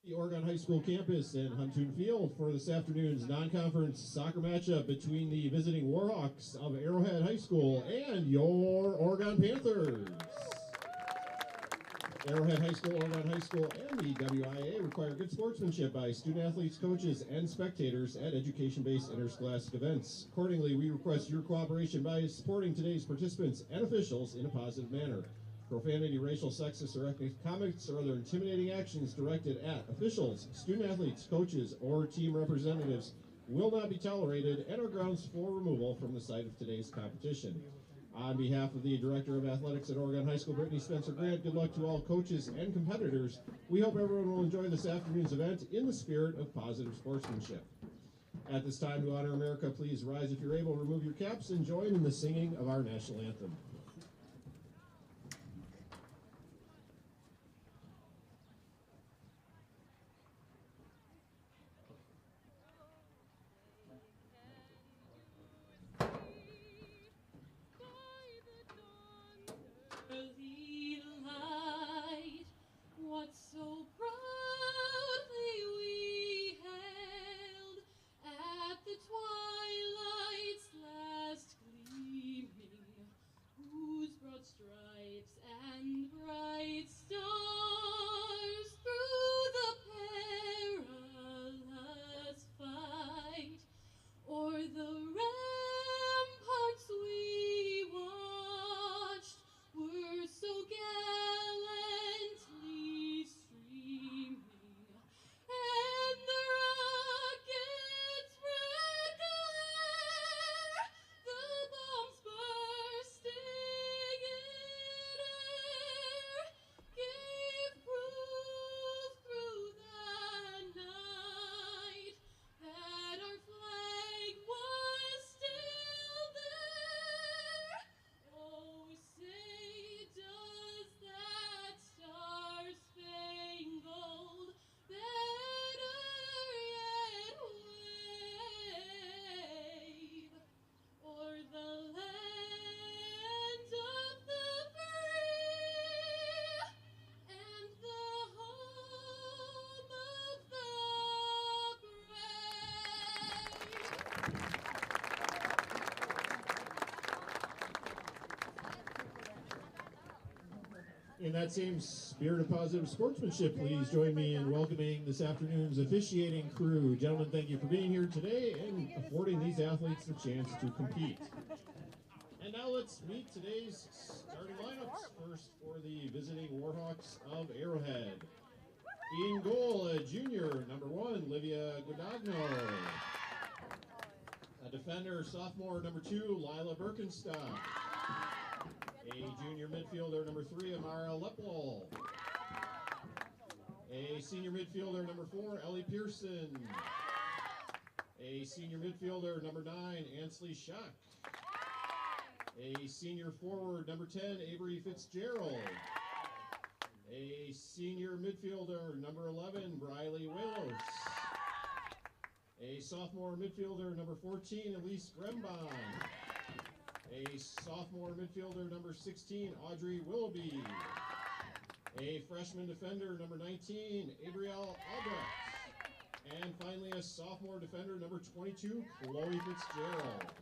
The Oregon High School campus in Huntoon Field for this afternoon's non-conference soccer matchup between the visiting Warhawks of Arrowhead High School and your Oregon Panthers. Arrowhead High School, Oregon High School, and the WIA require good sportsmanship by student athletes, coaches, and spectators at education-based interscholastic events. Accordingly, we request your cooperation by supporting today's participants and officials in a positive manner. Profanity, racial, sexist, or ethnic comments or other intimidating actions directed at officials, student athletes, coaches, or team representatives will not be tolerated and are grounds for removal from the site of today's competition. On behalf of the Director of Athletics at Oregon High School, Brittany Spencer Grant, good luck to all coaches and competitors. We hope everyone will enjoy this afternoon's event in the spirit of positive sportsmanship. At this time, to honor America, please rise if you're able, remove your caps, and join in the singing of our national anthem. In that same spirit of positive sportsmanship, please join me in welcoming this afternoon's officiating crew. Gentlemen, thank you for being here today and affording these athletes the chance to compete. And now let's meet today's starting lineups. First for the visiting Warhawks of Arrowhead. In goal, a junior, number 1, Livia Guadagno. A defender, sophomore, number 2, Lila Birkenstock. A junior midfielder, number 3, Amara Lepwell. A senior midfielder, number 4, Ellie Pearson. A senior midfielder, number 9, Ansley Schuck. A senior forward, number 10, Avery Fitzgerald. A senior midfielder, number 11, Briley Willis. A sophomore midfielder, number 14, Elise Grembon. A sophomore midfielder, number 16, Audrey Willoughby. A freshman defender, number 19, Abrielle Albrecht. And finally, a sophomore defender, number 22, Chloe Fitzgerald.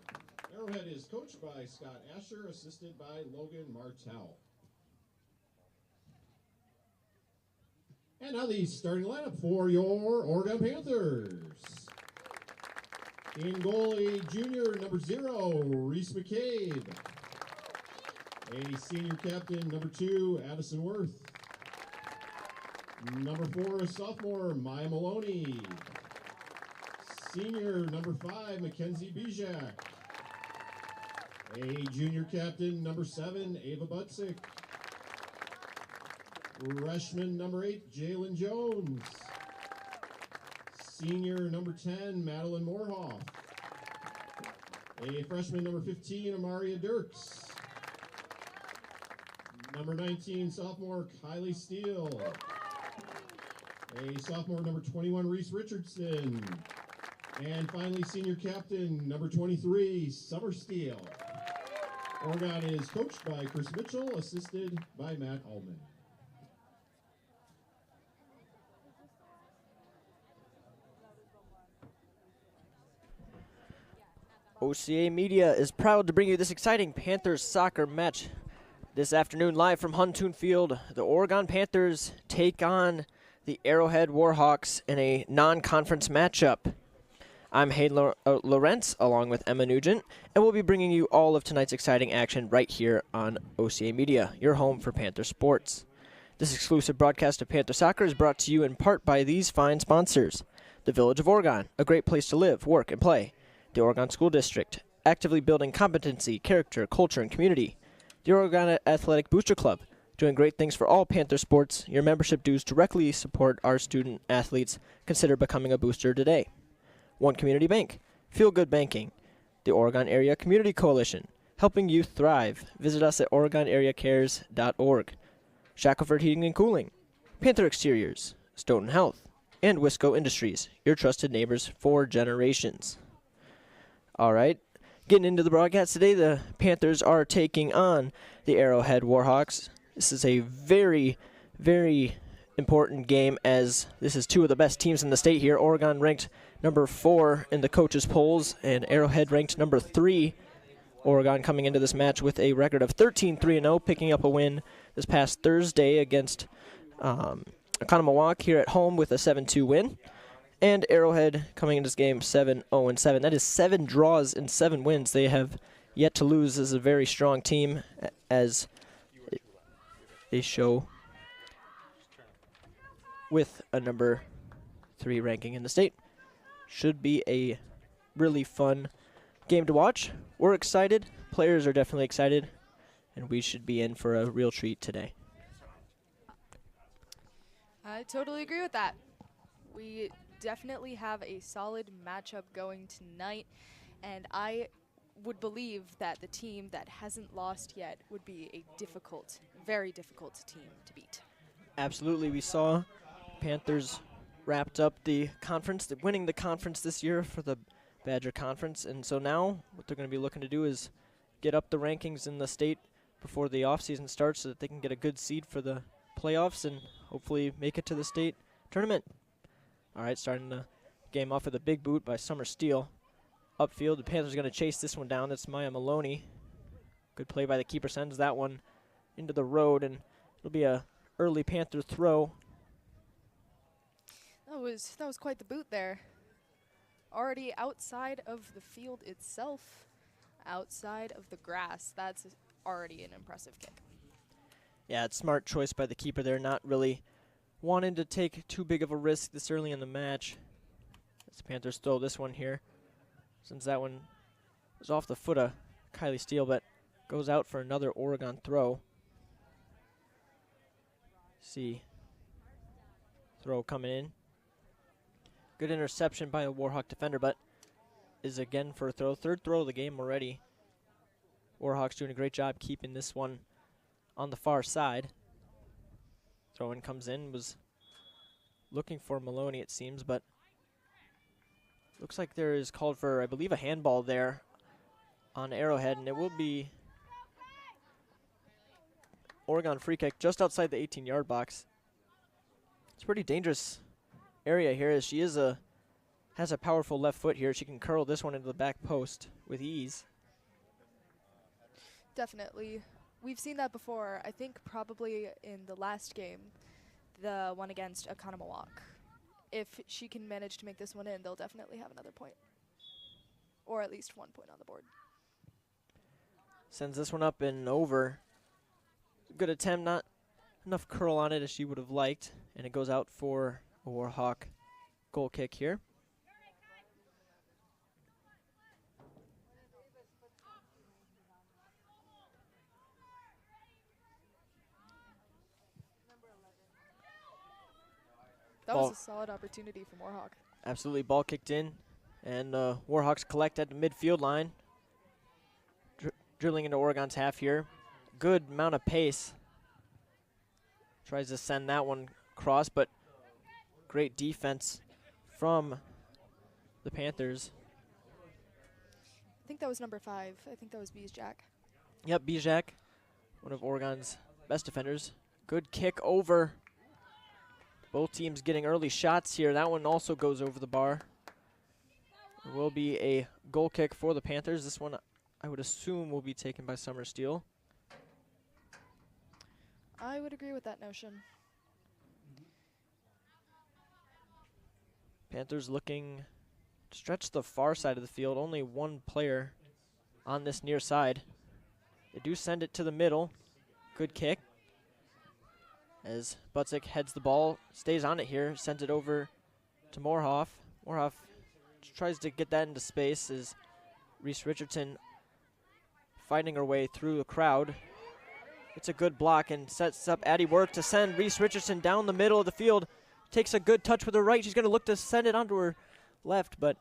Arrowhead is coached by Scott Asher, assisted by Logan Martell. And now the starting lineup for your Oregon Panthers. In goal, a junior, number 0, Reese McCabe. A senior captain, number 2, Addison Worth. Number 4, a sophomore, Maya Maloney. Senior, number 5, Mackenzie Bijak. A junior captain, number 7, Ava Butzik. Freshman, number 8, Jalen Jones. Senior, number 10, Madeline Moorhoff. A freshman, number 15, Amaria Dirks. Number 19, sophomore, Kylie Steele. A sophomore, number 21, Reese Richardson. And finally, senior captain, number 23, Summer Steele. Oregon is coached by Chris Mitchell, assisted by Matt Allman. OCA Media is proud to bring you this exciting Panthers soccer match this afternoon live from Huntoon Field. The Oregon Panthers take on the Arrowhead Warhawks in a non-conference matchup. I'm Hayden Lohrentz along with Emma Nugent, and we'll be bringing you all of tonight's exciting action right here on OCA Media, your home for Panther sports. This exclusive broadcast of Panther Soccer is brought to you in part by these fine sponsors. The Village of Oregon, a great place to live, work, and play. The Oregon School District, actively building competency, character, culture, and community. The Oregon Athletic Booster Club, doing great things for all Panther sports. Your membership dues directly support our student athletes. Consider becoming a booster today. One Community Bank, Feel Good Banking. The Oregon Area Community Coalition, helping youth thrive. Visit us at OregonAreaCares.org. Shackelford Heating and Cooling, Panther Exteriors, Stoughton Health, and Wisco Industries, your trusted neighbors for generations. All right, getting into the broadcast today, the Panthers are taking on the Arrowhead Warhawks. This is a very, very important game, as this is two of the best teams in the state here. Oregon ranked number 4 in the coaches' polls, and Arrowhead ranked number 3. Oregon coming into this match with a record of 13-3-0, picking up a win this past Thursday against Oconomowoc here at home with a 7-2 win. And Arrowhead coming into this game 7-0-7. That is 7 draws and 7 wins. They have yet to lose. This is a very strong team, as they show with a number 3 ranking in the state. Should be a really fun game to watch. We're excited. Players are definitely excited. And we should be in for a real treat today. I totally agree with that. We definitely have a solid matchup going tonight, and I would believe that the team that hasn't lost yet would be a difficult, very difficult team to beat. Absolutely. We saw Panthers wrapped up the conference, winning the conference this year for the Badger Conference, and so now what they're going to be looking to do is get up the rankings in the state before the offseason starts so that they can get a good seed for the playoffs and hopefully make it to the state tournament. All right, starting the game off with a big boot by Summer Steele. Upfield, the Panthers are going to chase this one down. That's Maya Maloney. Good play by the keeper, sends that one into the road, and it'll be a early Panther throw. That was quite the boot there. Already outside of the field itself, outside of the grass. That's already an impressive kick. Yeah, it's smart choice by the keeper there, not really wanting to take too big of a risk this early in the match. As the Panthers throw this one here, since that one was off the foot of Kylie Steele, but goes out for another Oregon throw. See, throw coming in. Good interception by a Warhawk defender, but is again for a throw. Third throw of the game already. Warhawks doing a great job keeping this one on the far side. Throw-in comes in, was looking for Maloney, it seems, but looks like there is called for, I believe, a handball there on Arrowhead, and it will be Oregon free kick just outside the 18-yard box. It's a pretty dangerous area here, as she has a powerful left foot here. She can curl this one into the back post with ease. Definitely. We've seen that before, I think probably in the last game, the one against Oconomowoc. If she can manage to make this one in, they'll definitely have another point. Or at least 1 point on the board. Sends this one up and over. Good attempt, not enough curl on it as she would have liked. And it goes out for a Warhawk goal kick here. That was a solid opportunity for Warhawk. Absolutely, ball kicked in, and Warhawks collect at the midfield line. Drilling into Oregon's half here. Good amount of pace. Tries to send that one across, but great defense from the Panthers. I think that was number 5. I think that was Bijak. Yep, Bijak, one of Oregon's best defenders. Good kick over. Both teams getting early shots here. That one also goes over the bar. It will be a goal kick for the Panthers. This one, I would assume, will be taken by Summer Steele. I would agree with that notion. Panthers looking to stretch the far side of the field. Only one player on this near side. They do send it to the middle. Good kick. As Butzik heads the ball, stays on it here, sends it over to Moorhoff. Moorhoff tries to get that into space as Reese Richardson fighting her way through the crowd. It's a good block and sets up Addie Work to send Reese Richardson down the middle of the field. Takes a good touch with her right. She's going to look to send it onto her left, but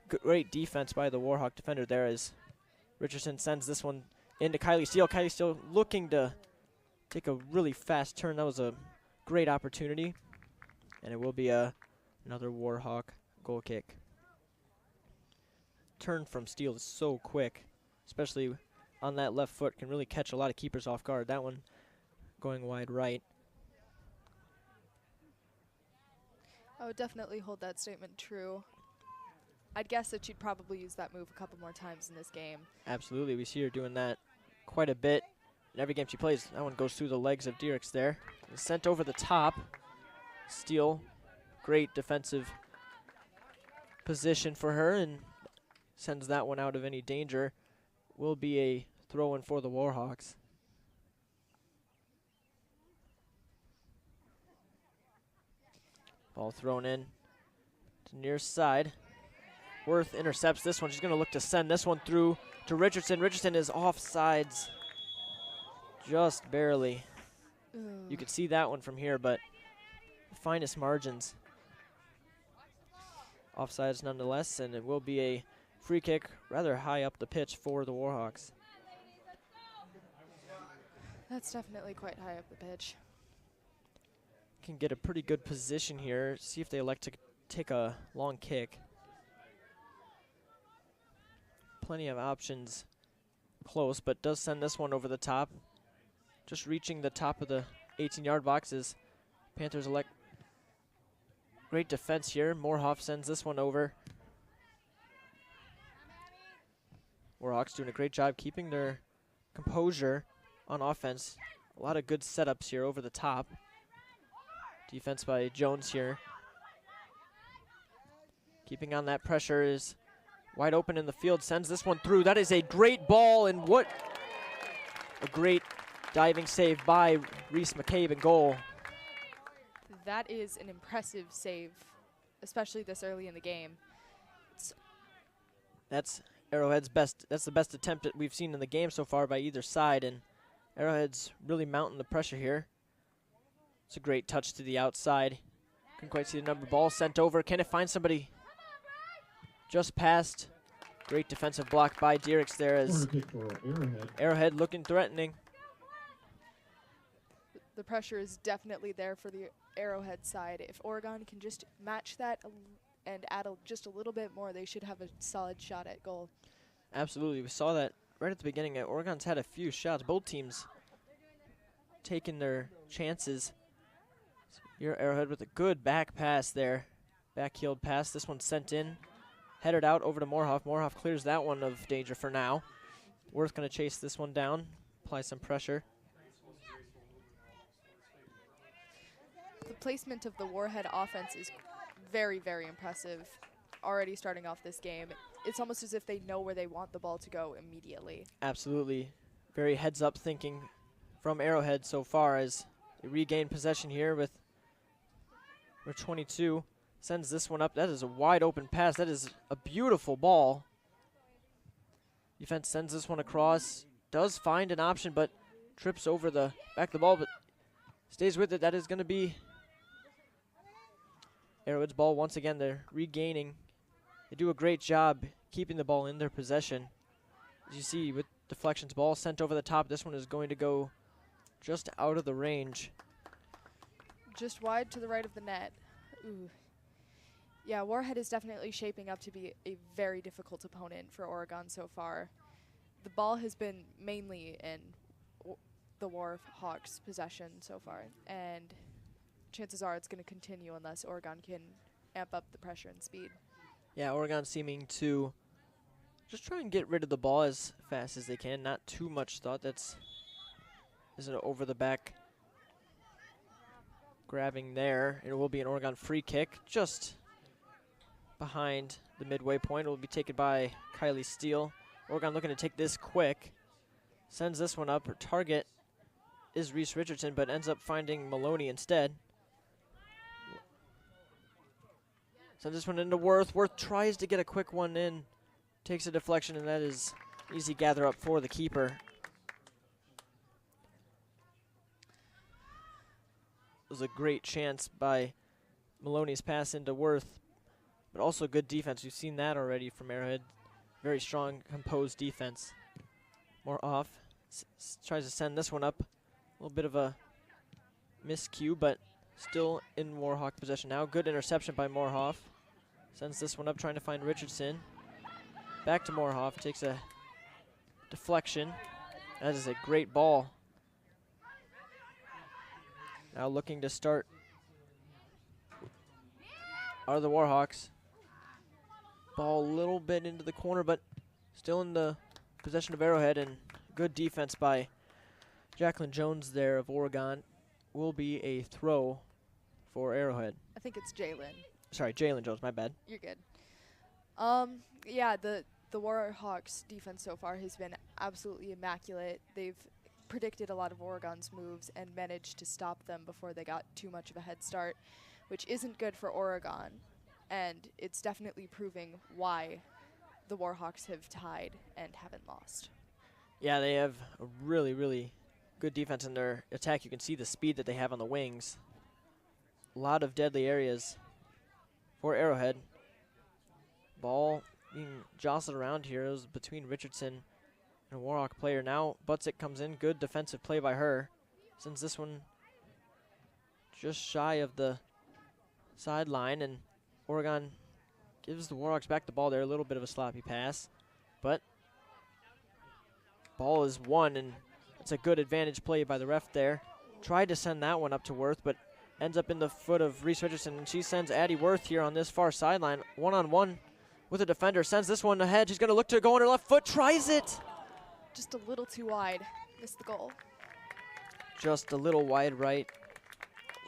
great defense by the Warhawk defender there as Richardson sends this one into Kylie Steele. Kylie Steele looking to take a really fast turn. That was a great opportunity, and it will be another Warhawk goal kick. Turn from Steele is so quick, especially on that left foot. Can really catch a lot of keepers off guard. That one going wide right. I would definitely hold that statement true. I'd guess that she'd probably use that move a couple more times in this game. Absolutely. We see her doing that quite a bit in every game she plays. That one goes through the legs of Dierks there. And sent over the top. Steele, great defensive position for her and sends that one out of any danger. Will be a throw-in for the Warhawks. Ball thrown in to near side. Worth intercepts this one. She's going to look to send this one through to Richardson. Richardson is offsides just barely. Ooh. You could see that one from here, but the finest margins. Offsides nonetheless, and it will be a free kick rather high up the pitch for the Warhawks. That's definitely quite high up the pitch. Can get a pretty good position here. See if they elect to take a long kick. Plenty of options close, but does send this one over the top. Just reaching the top of the 18-yard boxes. Panthers elect. Great defense here. Moorhoff sends this one over. Warhawks doing a great job keeping their composure on offense. A lot of good setups here over the top. Defense by Jones here. Keeping on that pressure is wide open in the field. Sends this one through. That is a great ball, and what a great diving save by Reese McCabe in goal. That is an impressive save, especially this early in the game. That's Arrowhead's best. That's the best attempt that we've seen in the game so far by either side, and Arrowhead's really mounting the pressure here. It's a great touch to the outside. Couldn't quite see the number. Ball sent over. Can it find somebody? Just past. Great defensive block by Dierks there as Arrowhead looking threatening. The pressure is definitely there for the Arrowhead side. If Oregon can just match that and add just a little bit more, they should have a solid shot at goal. Absolutely. We saw that right at the beginning. Oregon's had a few shots. Both teams taking their chances. Your Arrowhead with a good back pass there. Back-heeled pass. This one sent in. Headed out over to Moorhoff. Moorhoff clears that one of danger for now. Worth going to chase this one down. Apply some pressure. The placement of the Warhead offense is very, very impressive. Already starting off this game. It's almost as if they know where they want the ball to go immediately. Absolutely. Very heads-up thinking from Arrowhead so far as they regain possession here with number 22. Sends this one up. That is a wide open pass. That is a beautiful ball. Defense sends this one across. Does find an option, but trips over the back of the ball, but stays with it. That is going to be Arrowhead's ball once again. They're regaining. They do a great job keeping the ball in their possession. As you see, with deflections, ball sent over the top. This one is going to go just out of the range. Just wide to the right of the net. Ooh. Yeah, Warhead is definitely shaping up to be a very difficult opponent for Oregon so far. The ball has been mainly in the Warhawks' possession so far, and chances are it's going to continue unless Oregon can amp up the pressure and speed. Yeah, Oregon seeming to just try and get rid of the ball as fast as they can. Not too much thought. Isn't it over the back grabbing there. It will be an Oregon free kick just behind the midway point. It will be taken by Kylie Steele. Oregon looking to take this quick. Sends this one up. Her target is Reese Richardson, but ends up finding Maloney instead. Sends this one into Worth. Worth tries to get a quick one in. Takes a deflection, and that is easy gather up for the keeper. It was a great chance by Maloney's pass into Worth, but also good defense. We've seen that already from Arrowhead. Very strong, composed defense. More off. Tries to send this one up. A little bit of a miscue, but still in Warhawk possession now. Good interception by Moorhoff. Sends this one up, trying to find Richardson. Back to Moorhoff. Takes a deflection. That is a great ball. Now looking to start are the Warhawks. Ball a little bit into the corner, but still in the possession of Arrowhead, and good defense by Jacqueline Jones there of Oregon. Will be a throw for Arrowhead. I think it's Jalen. Sorry, Jalen Jones, my bad. You're good. Yeah, the Warhawks defense so far has been absolutely immaculate. They've predicted a lot of Oregon's moves and managed to stop them before they got too much of a head start, which isn't good for Oregon. And it's definitely proving why the Warhawks have tied and haven't lost. Yeah, they have a really, really good defense in their attack. You can see the speed that they have on the wings. A lot of deadly areas for Arrowhead. Ball being jostled around here. It was between Richardson and a Warhawk player. Now Butzik comes in. Good defensive play by her. Sends this one just shy of the sideline, and Oregon gives the Warhawks back the ball there. A little bit of a sloppy pass, but ball is won, and it's a good advantage play by the ref there. Tried to send that one up to Worth, but ends up in the foot of Reese Richardson, and she sends Addie Worth here on this far sideline. One-on-one with a defender. Sends this one ahead. She's going to look to go on her left foot. Tries it. Just a little too wide. Missed the goal. Just a little wide right.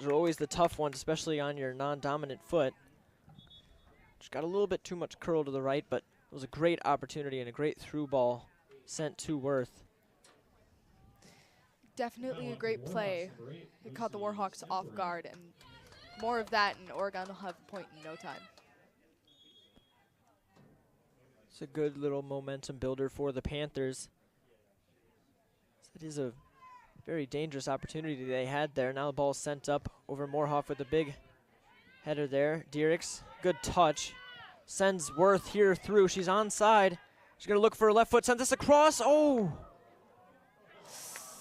Those are always the tough ones, especially on your non-dominant foot. Just got a little bit too much curl to the right, but it was a great opportunity and a great through ball sent to Worth. Definitely a great play. It caught the Warhawks off guard, and more of that, and Oregon will have a point in no time. It's a good little momentum builder for the Panthers. It is a very dangerous opportunity they had there. Now the ball is sent up over Moorhoff with a big header there. Diericks, good touch. Sends Worth here through. She's onside. She's going to look for her left foot. Sends this across. Oh!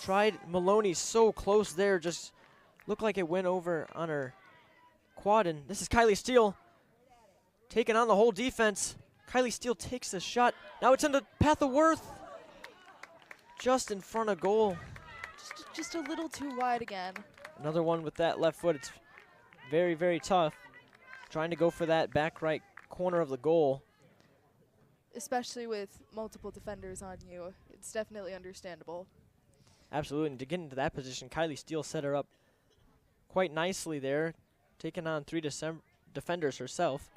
Tried Maloney so close there. Just looked like it went over on her quad. And this is Kylie Steele taking on the whole defense. Kylie Steele takes the shot. Now it's in the path of Worth. Just in front of goal. Just a little too wide again. Another one with that left foot. It's very, very tough. Trying to go for that back right corner of the goal. Especially with multiple defenders on you. It's definitely understandable. Absolutely. And to get into that position, Kylie Steele set her up quite nicely there, taking on 3 defenders herself.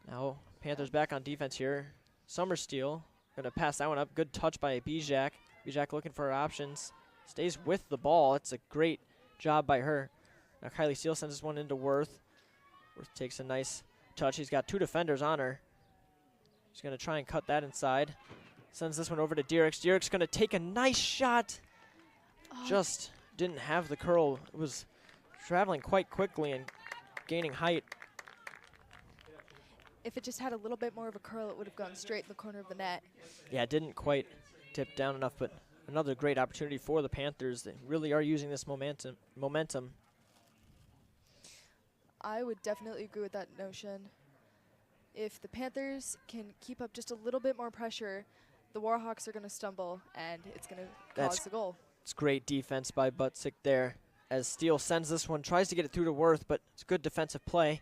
Now Panthers back on defense here. Summer Steele going to pass that one up. Good touch by Bijak. Bijak looking for her options. Stays with the ball. It's a great job by her. Now Kylie Steele sends this one into Worth. Worth takes a nice touch. He's got 2 defenders on her. She's going to try and cut that inside. Sends this one over to Diericks. Diericks going to take a nice shot. Just didn't have the curl. It was traveling quite quickly and gaining height. If it just had a little bit more of a curl, it would have gone straight in the corner of the net. Yeah, it didn't quite tip down enough, but another great opportunity for the Panthers. They really are using this momentum. I would definitely agree with that notion. If the Panthers can keep up just a little bit more pressure, the Warhawks are going to stumble, and it's going to cause the goal. It's great defense by Butzik there, as Steele sends this one, tries to get it through to Worth, but it's good defensive play.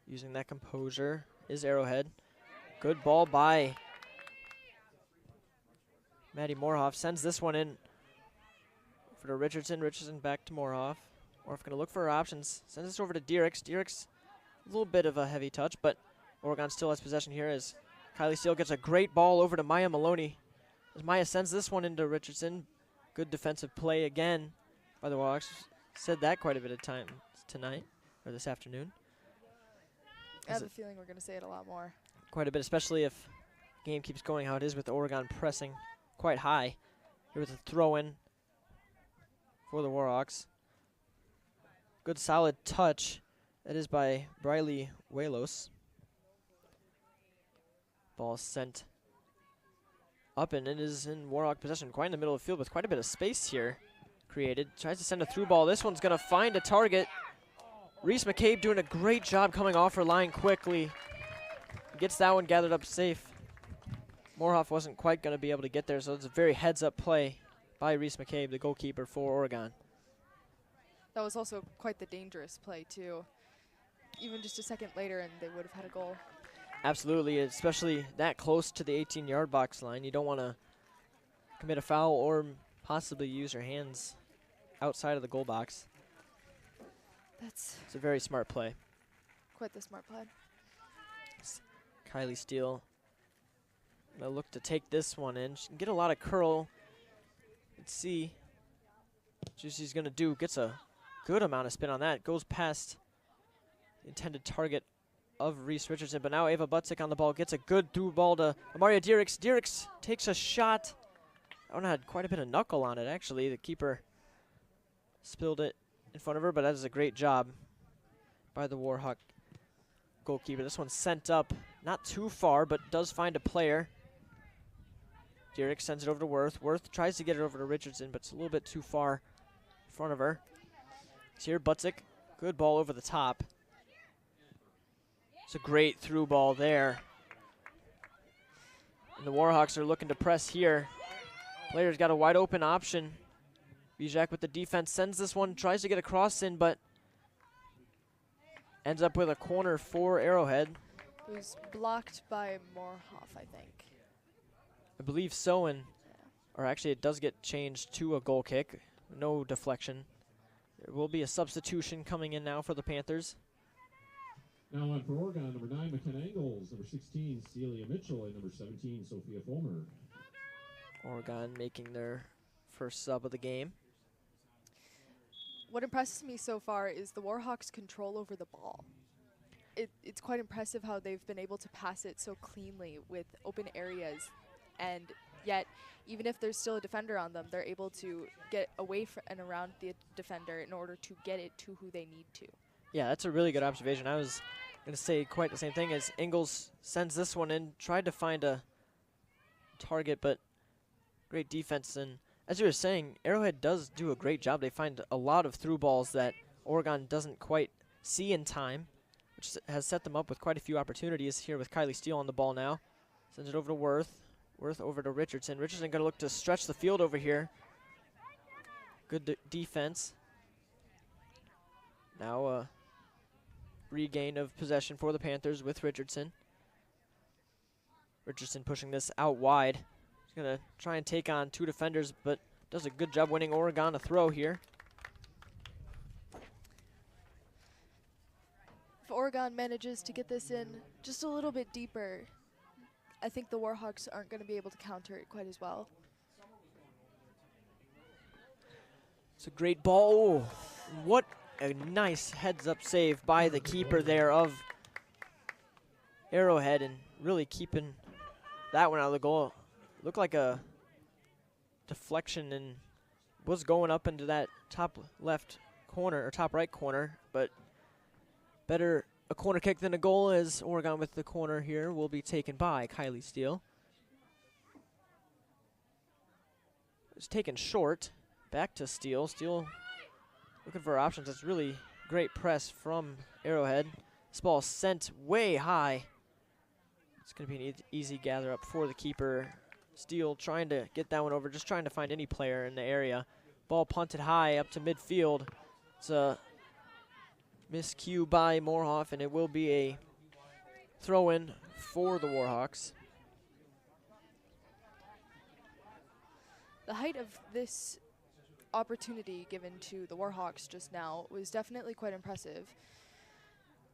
Using that composure is Arrowhead. Good ball by Maddie Morhoff. Sends this one in for to Richardson. Richardson back to Morhoff. Morhoff going to look for her options. Sends this over to Dierks. Dierks, a little bit of a heavy touch, but Oregon still has possession here as Kylie Steele gets a great ball over to Maya Maloney. As Maya sends this one into Richardson. Good defensive play again by the Warhawks. Said that quite a bit of time tonight, or this afternoon. I have a feeling we're going to say it a lot more. Quite a bit, especially if the game keeps going how it is with Oregon pressing quite high. Here with a throw-in for the Warhawks. Good solid touch. That is by Briley Walos. Ball sent up, and it is in Warhawk possession, quite in the middle of the field with quite a bit of space here created. Tries to send a through ball. This one's going to find a target. Reese McCabe doing a great job coming off her line quickly. Gets that one gathered up safe. Morhoff wasn't quite going to be able to get there, so it's a very heads-up play by Reese McCabe, the goalkeeper for Oregon. That was also quite the dangerous play, too. Even just a second later, and they would have had a goal. Absolutely, especially that close to the 18-yard box line. You don't want to commit a foul or possibly use your hands outside of the goal box. It's a very smart play. Quite the smart play. Kylie Steele gonna look to take this one in. She can get a lot of curl. Let's see what she's gonna do. Gets a good amount of spin on that. Goes past the intended target of Reese Richardson, but now Ava Butzik on the ball. Gets a good through ball to Amaria Dierks. Dierks takes a shot. That one had quite a bit of knuckle on it, actually. The keeper spilled it in front of her, but that is a great job by the Warhawk goalkeeper. This one's sent up, not too far, but does find a player. Dierks sends it over to Worth. Worth tries to get it over to Richardson, but it's a little bit too far in front of her. It's here, Butzik. Good ball over the top. It's a great through ball there. And the Warhawks are looking to press here. Player's got a wide open option. Bijak with the defense sends this one, tries to get a cross in, but ends up with a corner for Arrowhead. It was blocked by Morhoff, I think. I believe so, and or actually it does get changed to a goal kick. No deflection. There will be a substitution coming in now for the Panthers. Now on for Oregon, number 9, McKenna Engels, number 16, Celia Mitchell, and number 17, Sophia Fulmer. Oregon making their first sub of the game. What impresses me so far is the Warhawks' control over the ball. It's quite impressive how they've been able to pass it so cleanly with open areas, and yet, even if there's still a defender on them, they're able to get away and around the defender in order to get it to who they need to. Yeah, that's a really good observation. I was going to say quite the same thing as Engels sends this one in, tried to find a target, but great defense. And as you were saying, Arrowhead does do a great job. They find a lot of through balls that Oregon doesn't quite see in time, which has set them up with quite a few opportunities. Here with Kylie Steele on the ball now. Sends it over to Worth. Worth over to Richardson. Richardson going to look to stretch the field over here. Good defense. Now a regain of possession for the Panthers with Richardson. Richardson pushing this out wide. He's going to try and take on two defenders, but does a good job winning Oregon a throw here. If Oregon manages to get this in just a little bit deeper, I think the Warhawks aren't going to be able to counter it quite as well. It's a great ball. Oh, what a nice heads-up save by the keeper there of Arrowhead, and really keeping that one out of the goal. Looked like a deflection and was going up into that top left corner, or top right corner, but better a corner kick than a goal, as Oregon with the corner here will be taken by Kylie Steele. It's taken short. Back to Steele. Steele looking for options. It's really great press from Arrowhead. This ball sent way high. It's going to be an easy gather up for the keeper. Steele trying to get that one over, just trying to find any player in the area. Ball punted high up to midfield. It's a Miscue by Moorhoff, and it will be a throw-in for the Warhawks. The height of this opportunity given to the Warhawks just now was definitely quite impressive.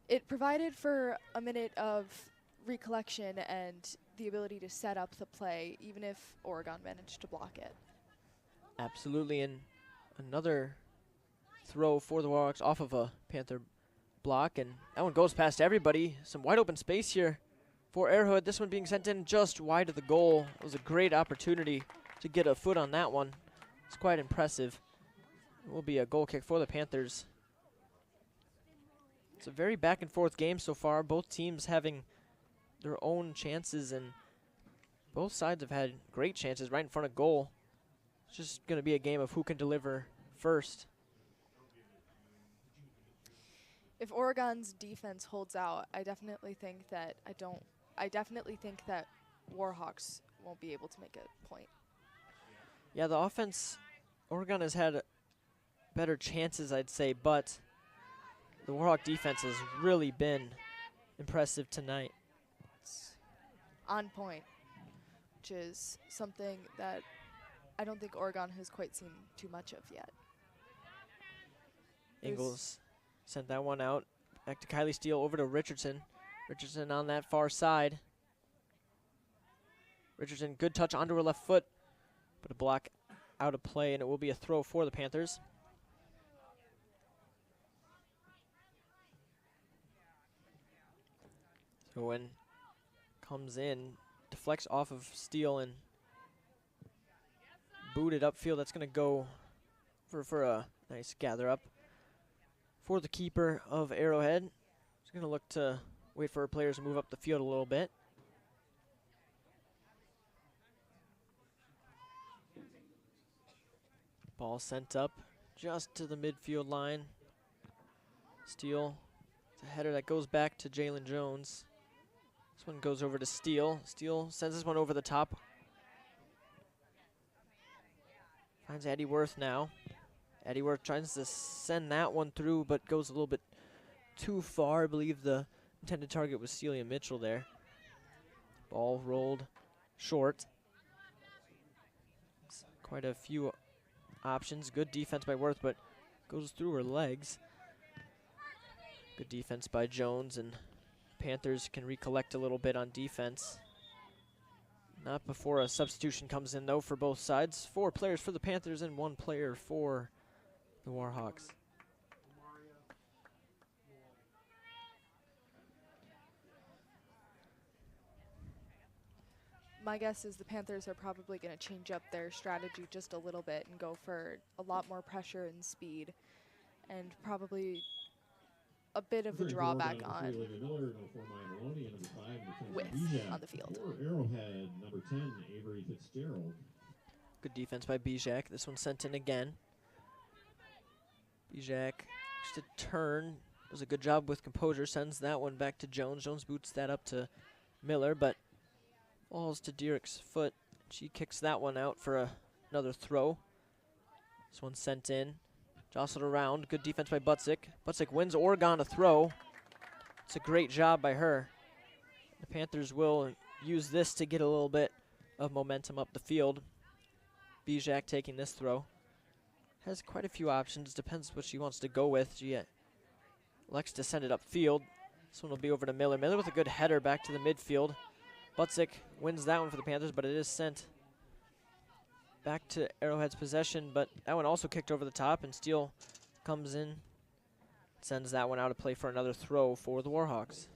It provided for a minute of recollection and the ability to set up the play, even if Oregon managed to block it. Absolutely, and another throw for the Warhawks off of a Panther block, and that one goes past everybody. Some wide open space here for Arrowhead. This one being sent in just wide of the goal. It was a great opportunity to get a foot on that one. It's quite impressive. It will be a goal kick for the Panthers. It's a very back and forth game so far. Both teams having their own chances, and both sides have had great chances right in front of goal. It's just going to be a game of who can deliver first. If Oregon's defense holds out, I definitely think that Warhawks won't be able to make a point. Yeah, the offense, Oregon has had better chances, I'd say, but the Warhawk defense has really been impressive tonight. It's on point, which is something that I don't think Oregon has quite seen too much of yet. Ingles sent that one out. Back to Kylie Steele, over to Richardson. Richardson on that far side. Richardson, good touch onto her left foot, but a block out of play, and it will be a throw for the Panthers. So when comes in, deflects off of Steele and booted upfield. That's going to go for a nice gather up for the keeper of Arrowhead. He's going to look to wait for her players to move up the field a little bit. Ball sent up just to the midfield line. Steele, it's a header that goes back to Jalen Jones. This one goes over to Steele. Steele sends this one over the top. Finds Addie Worth now. Addie Worth tries to send that one through, but goes a little bit too far. I believe the intended target was Celia Mitchell there. Ball rolled short. It's quite a few options. Good defense by Worth, but goes through her legs. Good defense by Jones, and Panthers can recollect a little bit on defense. Not before a substitution comes in, though, for both sides. 4 players for the Panthers and 1 player for the Warhawks. My guess is the Panthers are probably going to change up their strategy just a little bit and go for a lot more pressure and speed, and probably a bit of a drawback on width on the field. For Arrowhead, number 10, Avery Fitzgerald. Good defense by Bijak. This one sent in again. Bijak just a turn. Does a good job with composure. Sends that one back to Jones. Jones boots that up to Miller, but falls to Derek's foot. She kicks that one out for another throw. This one sent in. Jostled around. Good defense by Butzik. Butzik wins Oregon a throw. It's a great job by her. The Panthers will use this to get a little bit of momentum up the field. Bijak taking this throw. Has quite a few options. Depends what she wants to go with. She elects to send it upfield. This one will be over to Miller. Miller with a good header back to the midfield. Butzik wins that one for the Panthers, but it is sent back to Arrowhead's possession, but that one also kicked over the top, and Steele comes in, sends that one out of play for another throw for the Warhawks.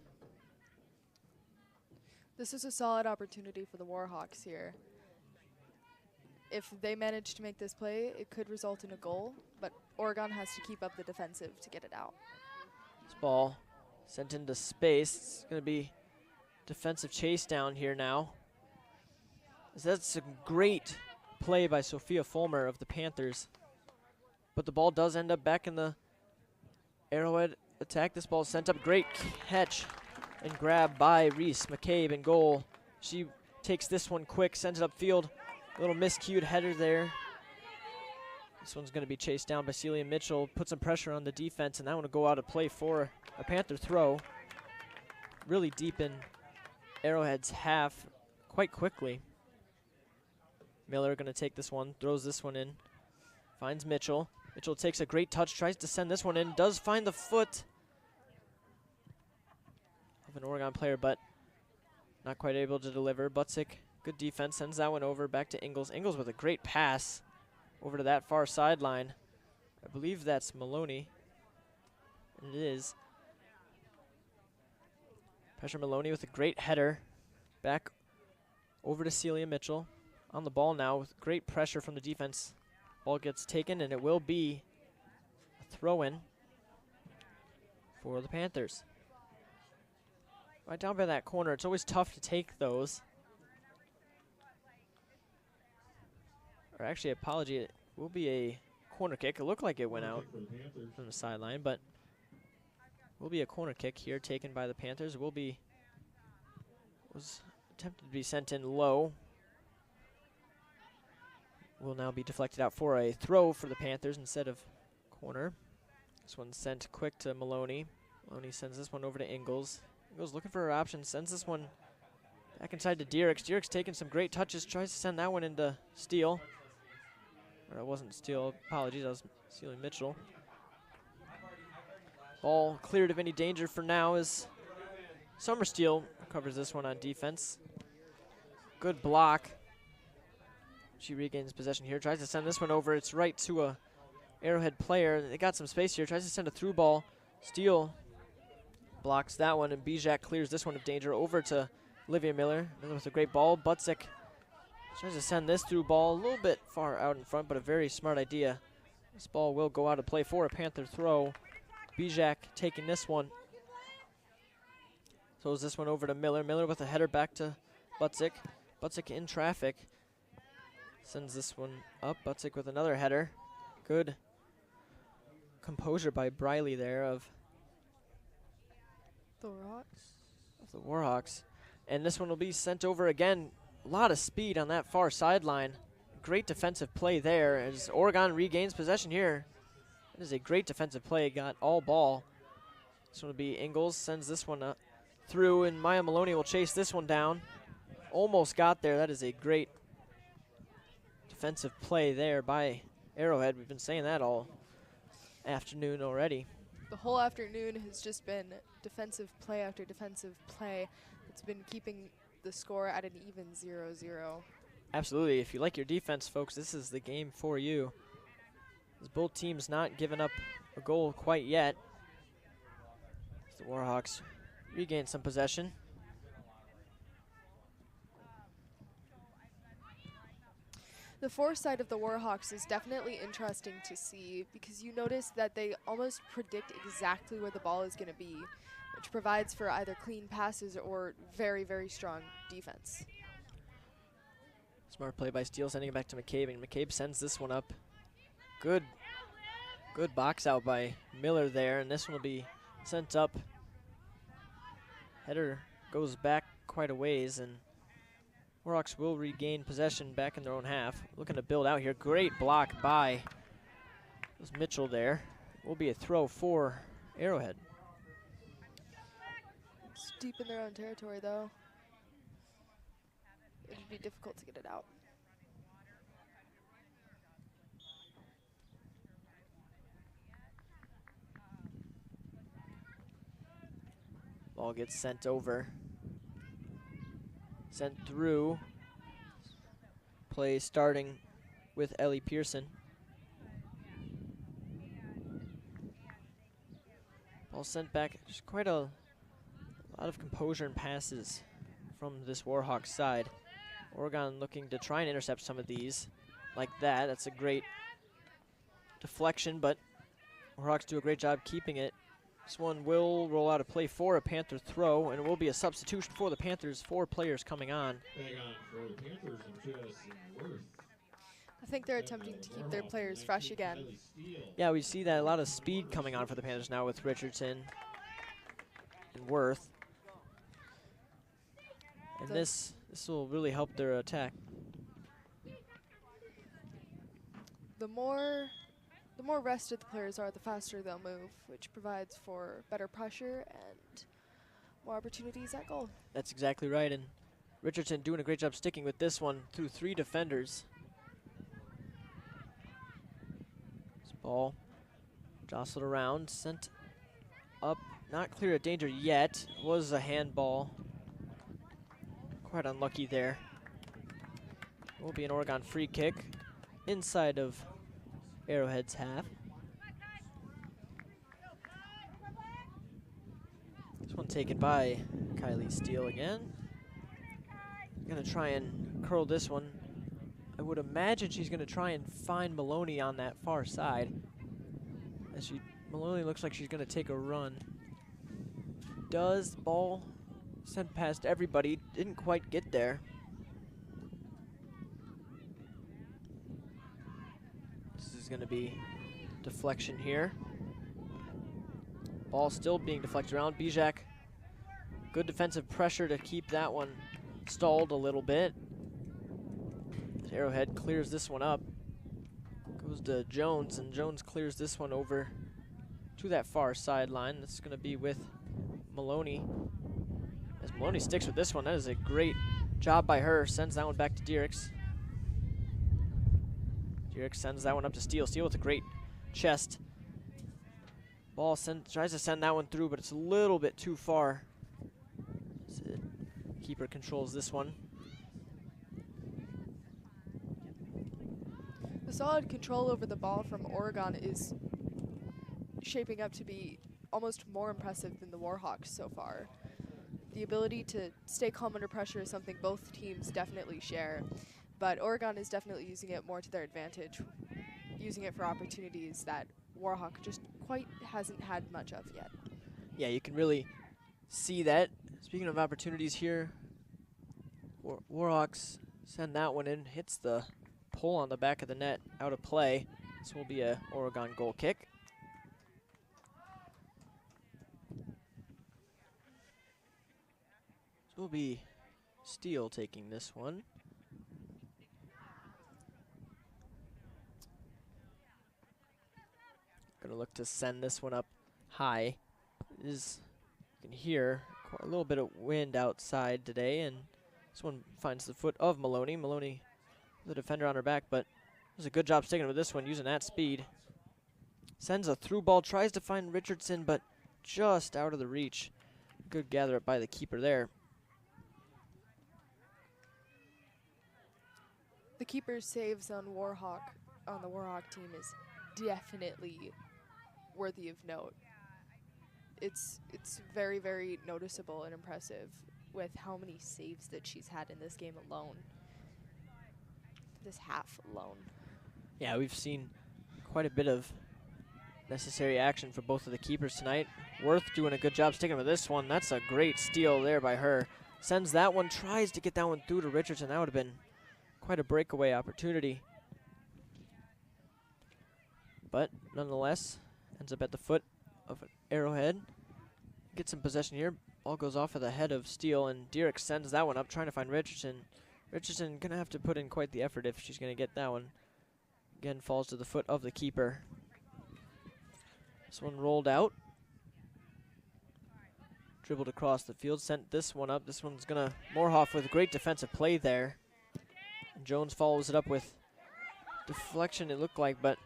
This is a solid opportunity for the Warhawks here. If they manage to make this play, it could result in a goal, but Oregon has to keep up the defensive to get it out. This ball sent into space. It's going to be defensive chase down here now. That's a great play by Sophia Fulmer of the Panthers, but the ball does end up back in the Arrowhead attack. This ball is sent up. Great catch and grab by Reese McCabe in goal. She takes this one quick, sends it upfield. A little miscued header there. This one's going to be chased down by Celia Mitchell, put some pressure on the defense, and that one will go out of play for a Panther throw. Really deep in Arrowhead's half quite quickly. Miller going to take this one, throws this one in, finds Mitchell. Mitchell takes a great touch, tries to send this one in, does find the foot of an Oregon player, but not quite able to deliver. Butzik, good defense, sends that one over back to Ingles. Ingles with a great pass over to that far sideline. I believe that's Maloney. And it is. Pressure Maloney with a great header. Back over to Celia Mitchell. On the ball now with great pressure from the defense. Ball gets taken, and it will be a throw-in for the Panthers. Right down by that corner. It's always tough to take those. Or actually, apology, it will be a corner kick. It looked like it went out from the sideline, but will be a corner kick here taken by the Panthers. Was attempted to be sent in low. Will now be deflected out for a throw for the Panthers instead of corner. This one's sent quick to Maloney. Maloney sends this one over to Ingles. Ingles looking for her option, sends this one back inside to Dierks. Dierks taking some great touches, tries to send that one into Steele. Or it wasn't Steele, apologies, that was Celia Mitchell. Ball cleared of any danger for now as Summersteel recovers this one on defense. Good block. She regains possession here, tries to send this one over. It's right to a Arrowhead player. They got some space here, tries to send a through ball. Steele blocks that one, and Bijak clears this one of danger over to Olivia Miller. Miller with a great ball. Butzik tries to send this through ball a little bit far out in front, but a very smart idea. This ball will go out of play for a Panther throw. Bijak taking this one. Throws this one over to Miller. Miller with a header back to Butzik. Butzik in traffic. Sends this one up. Butzik with another header. Good composure by Briley there of the Warhawks. The Warhawks. And this one will be sent over again. A lot of speed on that far sideline. Great defensive play there as Oregon regains possession here. It is a great defensive play. Got all ball. This one will be Ingles. Sends this one up through, and Maya Maloney will chase this one down. Almost got there. That is a great defensive play there by Arrowhead. We've been saying that all afternoon already. The whole afternoon has just been defensive play after defensive play. It's been keeping the score at an even 0-0. Absolutely. If you like your defense, folks, this is the game for you. As both teams not giving up a goal quite yet. As the Warhawks regain some possession. The foresight of the Warhawks is definitely interesting to see because you notice that they almost predict exactly where the ball is going to be, which provides for either clean passes or very, very strong defense. Smart play by Steele, sending it back to McCabe, and McCabe sends this one up. Good box out by Miller there, and this one will be sent up. Header goes back quite a ways, and Warhawks will regain possession back in their own half. Looking to build out here. Great block by Mitchell there. Will be a throw for Arrowhead. It's deep in their own territory, though. It would be difficult to get it out. Ball gets sent over. Sent through. Play starting with Ellie Pearson. Ball sent back. Just quite a lot of composure and passes from this Warhawks side. Oregon looking to try and intercept some of these like that. That's a great deflection, but Warhawks do a great job keeping it. This one will roll out a play for a Panther throw, and it will be a substitution for the Panthers. 4 players coming on. For the Panthers, Worth. I think they're attempting to keep their players fresh again. Yeah, we see that a lot of speed coming on for the Panthers now with Richardson and Worth. And this will really help their attack. the more rested the players are, the faster they'll move, which provides for better pressure and more opportunities at goal. That's exactly right, and Richardson doing a great job sticking with this one through 3 defenders. This ball jostled around, sent up, not clear of danger yet. Was a handball. Quite unlucky there. Will be an Oregon free kick inside of Arrowhead's half. This one taken by Kylie Steele again. Gonna try and curl this one. I would imagine she's gonna try and find Maloney on that far side. Maloney looks like she's gonna take a run. Does the ball sent past everybody, didn't quite get there. This is gonna be deflection here. Ball still being deflected around. Bijak, good defensive pressure to keep that one stalled a little bit. Arrowhead clears this one up. Goes to Jones, and Jones clears this one over to that far sideline. This is going to be with Maloney. As Maloney sticks with this one, that is a great job by her. Sends that one back to Dierks. Dierks sends that one up to Steele. Steele with a great chest. Ball tries to send that one through, but it's a little bit too far. Keeper controls this one. The solid control over the ball from Oregon is shaping up to be almost more impressive than the Warhawks so far. The ability to stay calm under pressure is something both teams definitely share, but Oregon is definitely using it more to their advantage, using it for opportunities that Warhawk just quite hasn't had much of yet. Yeah, you can really see that. Speaking of opportunities here, Warhawks send that one in, hits the pole on the back of the net, out of play. This will be a Oregon goal kick. This will be Steele taking this one. Gonna look to send this one up high. You can hear quite a little bit of wind outside today, and this one finds the foot of Maloney. Maloney, the defender on her back, but does a good job sticking with this one, using that speed. Sends a through ball, tries to find Richardson, but just out of the reach. Good gather up by the keeper there. The keeper's saves on the Warhawk team is definitely worthy of note. It's very, very noticeable and impressive with how many saves that she's had in this game alone. This half alone. Yeah, we've seen quite a bit of necessary action for both of the keepers tonight. Worth doing a good job sticking with this one. That's a great steal there by her. Sends that one, tries to get that one through to Richardson. That would have been quite a breakaway opportunity. But nonetheless, ends up at the foot of Arrowhead. Gets some possession here. Ball goes off of the head of Steele, and Dierks sends that one up, trying to find Richardson. Richardson gonna have to put in quite the effort if she's gonna get that one. Again, falls to the foot of the keeper. This one rolled out. Dribbled across the field, sent this one up. This one's gonna Moorhoff with great defensive play there. And Jones follows it up with deflection, it looked like, but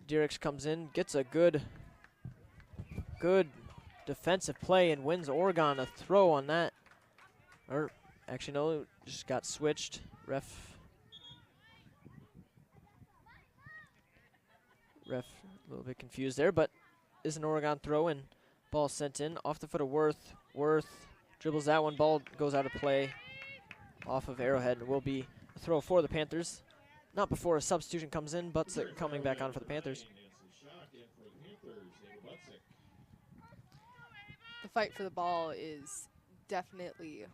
Dierks comes in, gets a good defensive play and wins Oregon a throw on that. Or actually no, just got switched. Ref a little bit confused there, but is an Oregon throw, and ball sent in off the foot of Worth. Worth dribbles that one, ball goes out of play off of Arrowhead, and will be a throw for the Panthers. Not before a substitution comes in, but coming back on for the Panthers. The fight for the ball is definitely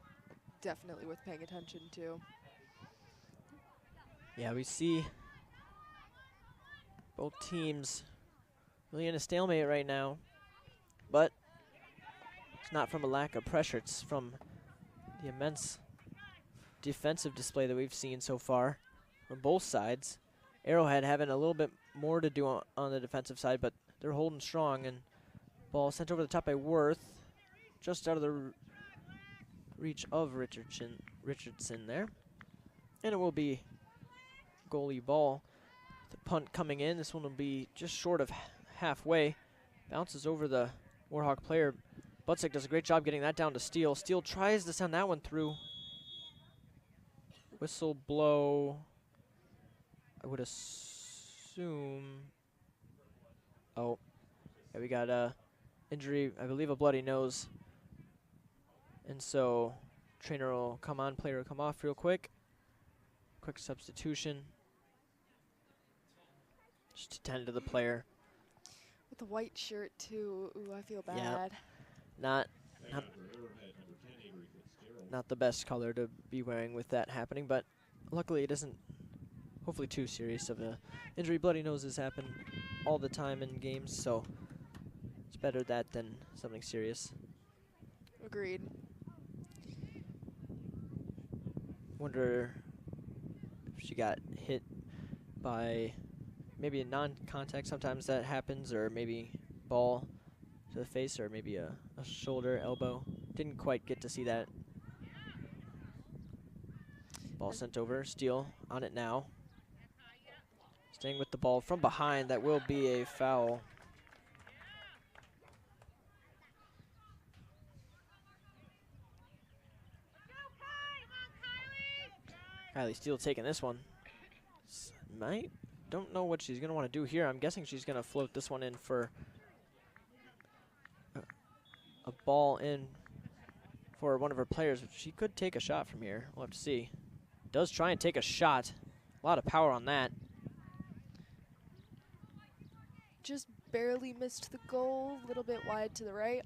worth paying attention to. Yeah, we see both teams really in a stalemate right now, but it's not from a lack of pressure. It's from the immense defensive display that we've seen so far from both sides. Arrowhead having a little bit more to do on the defensive side, but they're holding strong. And ball sent over the top by Worth, just out of the reach of Richardson there. And it will be goalie ball. The punt coming in. This one will be just short of halfway. Bounces over the Warhawk player. Butzik does a great job getting that down to Steele. Steele tries to send that one through. Whistle blow. I would assume. Oh, yeah, we got a injury. I believe a bloody nose. And so trainer will come on, player will come off real quick. Quick substitution. Just to tend to the player. With the white shirt too. Ooh, I feel bad. Yeah. Not the best color to be wearing with that happening, but luckily it isn't hopefully too serious of a injury. Bloody noses happen all the time in games, so it's better that than something serious. Agreed. Wonder if she got hit by maybe a non-contact. Sometimes that happens, or maybe ball to the face, or maybe a shoulder, elbow. Didn't quite get to see that. Ball sent over. Steele on it now. Staying with the ball from behind. That will be a foul. Kylie Steele taking this one. Don't know what she's going to want to do here. I'm guessing she's going to float this one in for a ball in for one of her players. She could take a shot from here. We'll have to see. Does try and take a shot. A lot of power on that. Just barely missed the goal. A little bit wide to the right.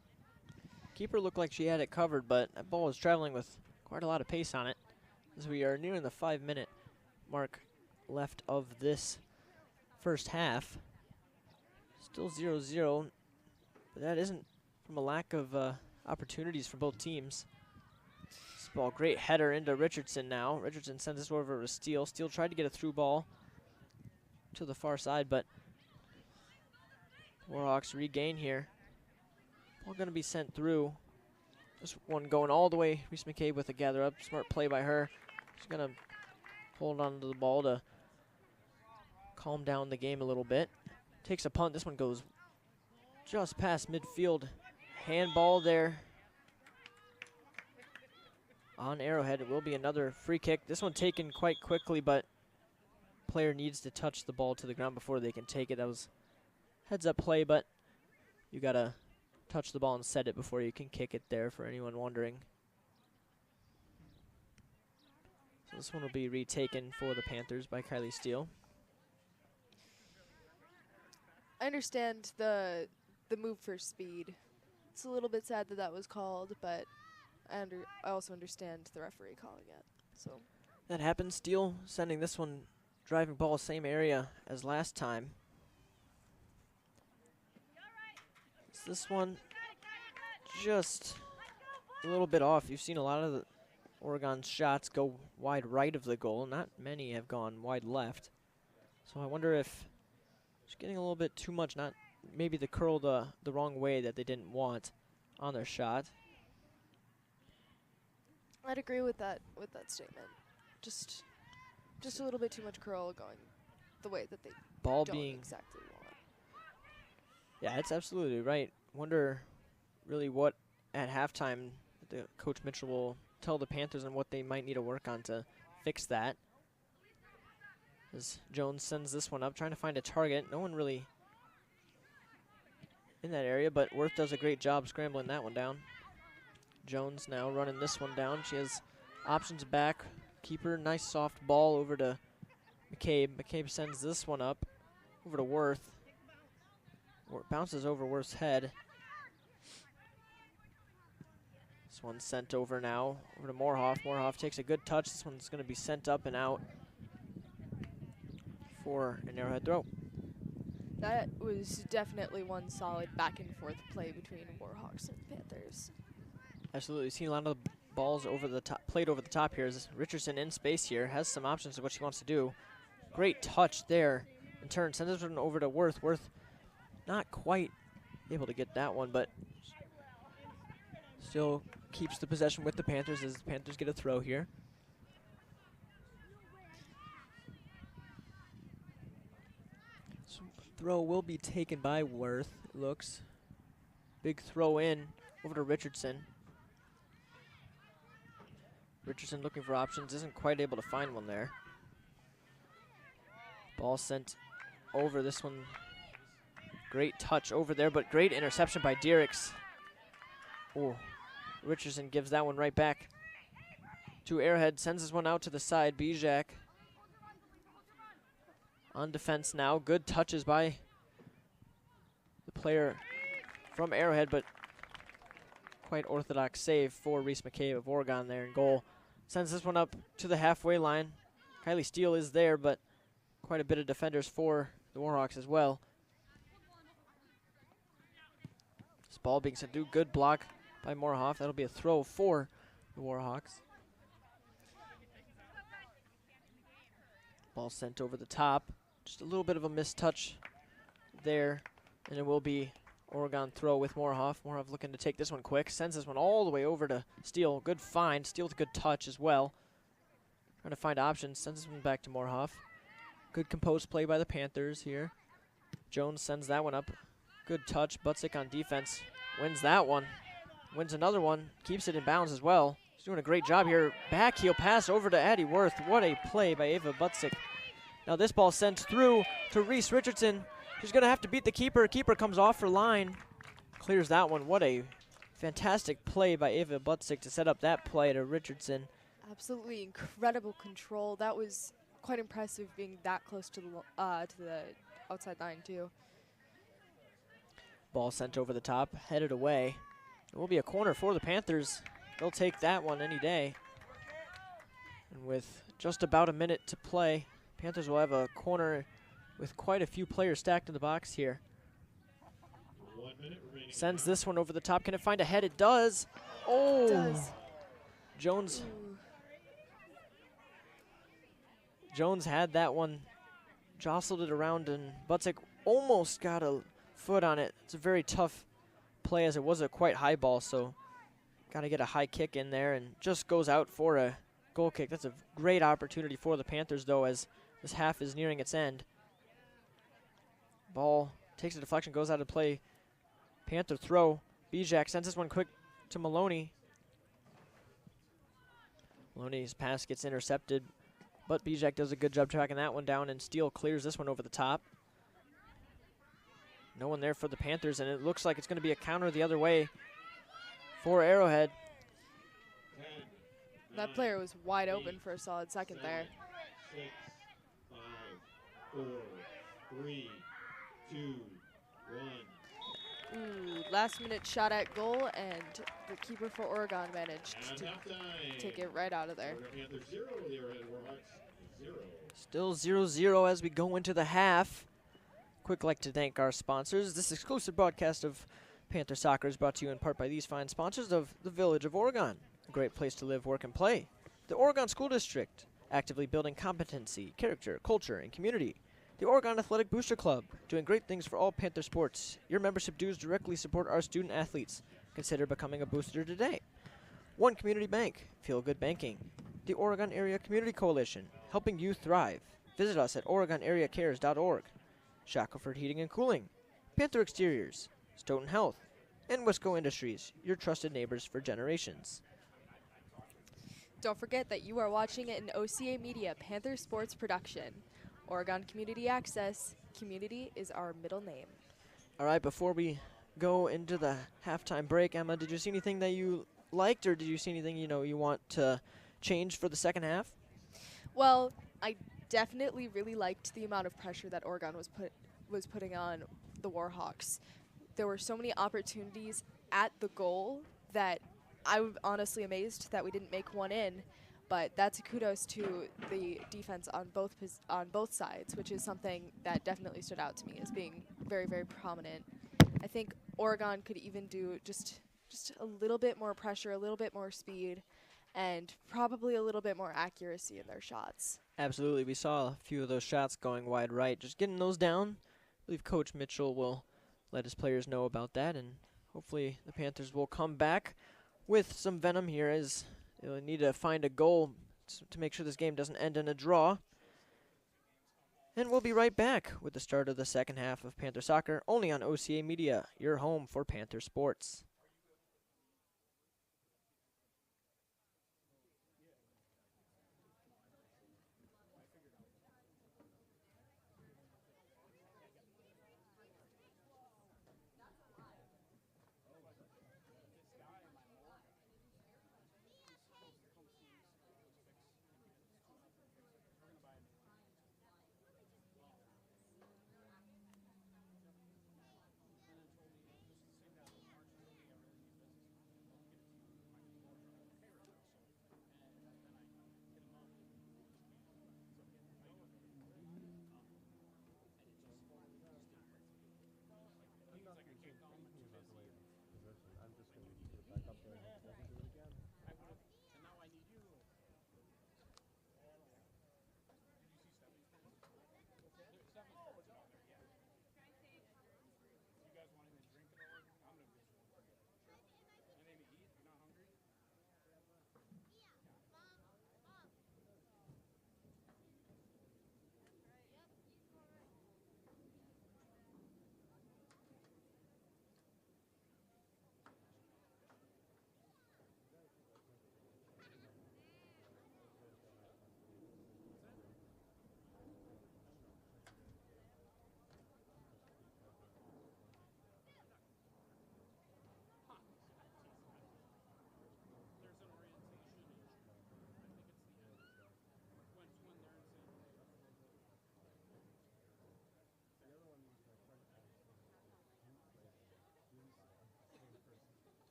Keeper looked like she had it covered, but that ball was traveling with quite a lot of pace on it. As we are nearing the 5-minute mark left of this first half. Still 0-0, but that isn't from a lack of opportunities for both teams. This ball, great header into Richardson now. Richardson sends this over to Steele. Steele tried to get a through ball to the far side, but Warhawks regain here. Ball going to be sent through. This one going all the way. Reese McCabe with a gather up. Smart play by her. She's going to hold on to the ball to calm down the game a little bit. Takes a punt. This one goes just past midfield. Handball there on Arrowhead. It will be another free kick. This one taken quite quickly, but player needs to touch the ball to the ground before they can take it. That was heads up play, but you got to touch the ball and set it before you can kick it there, for anyone wondering. So this one will be retaken for the Panthers by Kylie Steele. I understand the move for speed. It's a little bit sad that that was called, but I also understand the referee calling it. So that happens. Steele sending this one, driving ball same area as last time. This one just a little bit off. You've seen a lot of the Oregon shots go wide right of the goal. Not many have gone wide left. So I wonder if it's getting a little bit too much, not maybe the curl the wrong way that they didn't want on their shot. I'd agree with that statement. Just a little bit too much curl going the way that they Ball don't being exactly want. Yeah, it's absolutely right. Wonder really what at halftime the Coach Mitchell will tell the Panthers and what they might need to work on to fix that. As Jones sends this one up, trying to find a target. No one really in that area, but Worth does a great job scrambling that one down. Jones now running this one down. She has options back. Keeper, nice soft ball over to McCabe. McCabe sends this one up over to Worth. Bounces over Worth's head. This one's sent over now, over to Moorhoff. Moorhoff takes a good touch. This one's going to be sent up and out for an Arrowhead throw. That was definitely one solid back and forth play between Warhawks and Panthers. Absolutely. Seen a lot of balls over the top, played over the top here. As Richardson in space here, has some options of what she wants to do. Great touch there. In turn, sends this one over to Worth. Worth not quite able to get that one, but still keeps the possession with the Panthers as the Panthers get a throw here. So throw will be taken by Worth, it looks. Big throw in over to Richardson. Richardson looking for options, isn't quite able to find one there. Ball sent over this one. Great touch over there, but great interception by Diericks. Oh, Richardson gives that one right back to Arrowhead. Sends this one out to the side. Bijak on defense now. Good touches by the player from Arrowhead, but quite orthodox save for Reese McCabe of Oregon there in goal. Sends this one up to the halfway line. Kylie Steele is there, but quite a bit of defenders for the Warhawks as well. This ball being sent through. Good block by Morhoff. That'll be a throw for the Warhawks. Ball sent over the top. Just a little bit of a missed touch there, and it will be Oregon throw with Morhoff. Morhoff looking to take this one quick. Sends this one all the way over to Steele. Good find. Steele with a good touch as well. Trying to find options. Sends this one back to Morhoff. Good composed play by the Panthers here. Jones sends that one up. Good touch. Butzik on defense. Wins that one. Wins another one. Keeps it in bounds as well. He's doing a great job here. Back heel pass over to Addie Worth. What a play by Ava Butzik. Now this ball sent through to Reese Richardson. She's going to have to beat the keeper. Keeper comes off her line. Clears that one. What a fantastic play by Ava Butzik to set up that play to Richardson. Absolutely incredible control. That was quite impressive being that close to the outside line too. Ball sent over the top, headed away. It will be a corner for the Panthers. They'll take that one any day. And with just about a minute to play, Panthers will have a corner with quite a few players stacked in the box here. 1 minute remaining. Sends this one over the top. Can it find a head? It does. Oh, It does. Jones. Ooh. Jones had that one, jostled it around, and Butzik almost got a foot on it. It's a very tough play as it was a quite high ball, so got to get a high kick in there, and just goes out for a goal kick. That's a great opportunity for the Panthers, though, as this half is nearing its end. Ball takes a deflection, goes out of play. Panther throw. Bijak sends this one quick to Maloney. Maloney's pass gets intercepted, but Bijak does a good job tracking that one down, and Steele clears this one over the top. No one there for the Panthers, and it looks like it's going to be a counter the other way for Arrowhead. That player was wide open for a solid second there. 6, 5, 4, 3, 2, 1. Ooh, last minute shot at goal, and the keeper for Oregon managed to take it right out of there. Panthers 0, the Arrowhead Warhawks 0. Still 0-0 as we go into the half. Quick like to thank our sponsors. This exclusive broadcast of Panther Soccer is brought to you in part by these fine sponsors of the Village of Oregon, a great place to live, work, and play. The Oregon School District, actively building competency, character, culture, and community. The Oregon Athletic Booster Club, doing great things for all Panther sports. Your membership dues directly support our student athletes. Consider becoming a booster today. One Community Bank, Feel Good Banking. The Oregon Area Community Coalition, helping you thrive. Visit us at OregonAreaCares.org. Shackelford Heating and Cooling, Panther Exteriors, Stoughton Health, and Wisco Industries, your trusted neighbors for generations. Don't forget that you are watching an OCA Media Panther Sports production. Oregon Community Access, community is our middle name. All right, before we go into the halftime break, Emma, did you see anything that you liked, or did you see anything you want to change for the second half? Well, I definitely really liked the amount of pressure that Oregon was putting on the Warhawks. There were so many opportunities at the goal that I was honestly amazed that we didn't make one in. But that's a kudos to the defense on both sides, which is something that definitely stood out to me as being very, very prominent. I think Oregon could even do just a little bit more pressure, a little bit more speed, and probably a little bit more accuracy in their shots. Absolutely. We saw a few of those shots going wide right. Just getting those down. I believe Coach Mitchell will let his players know about that, and hopefully the Panthers will come back with some venom here, as they'll need to find a goal to make sure this game doesn't end in a draw. And we'll be right back with the start of the second half of Panther Soccer, only on OCA Media, your home for Panther sports.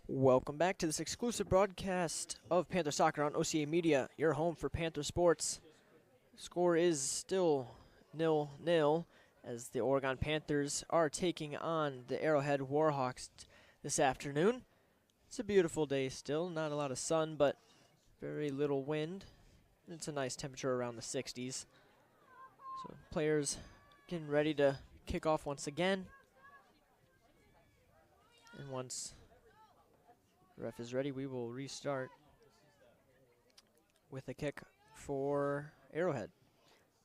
Welcome back to this exclusive broadcast of Panther Soccer on OCA Media, your home for Panther sports. Score is still 0-0 as the Oregon Panthers are taking on the Arrowhead Warhawks this afternoon. It's a beautiful day still, not a lot of sun, but very little wind. It's a nice temperature around the 60s. So players getting ready to kick off once again. And once the ref is ready, we will restart with a kick for Arrowhead.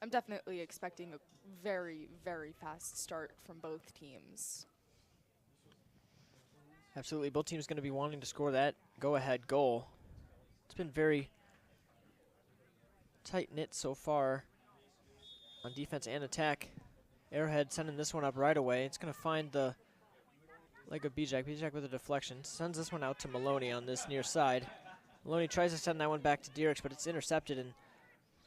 I'm definitely expecting a very, very fast start from both teams. Absolutely, both teams going to be wanting to score that go-ahead goal. It's been very tight-knit so far on defense and attack. Arrowhead sending this one up right away. It's going to find the leg of Bijak. Bijak with a deflection. Sends this one out to Maloney on this near side. Maloney tries to send that one back to Dierks, but it's intercepted, and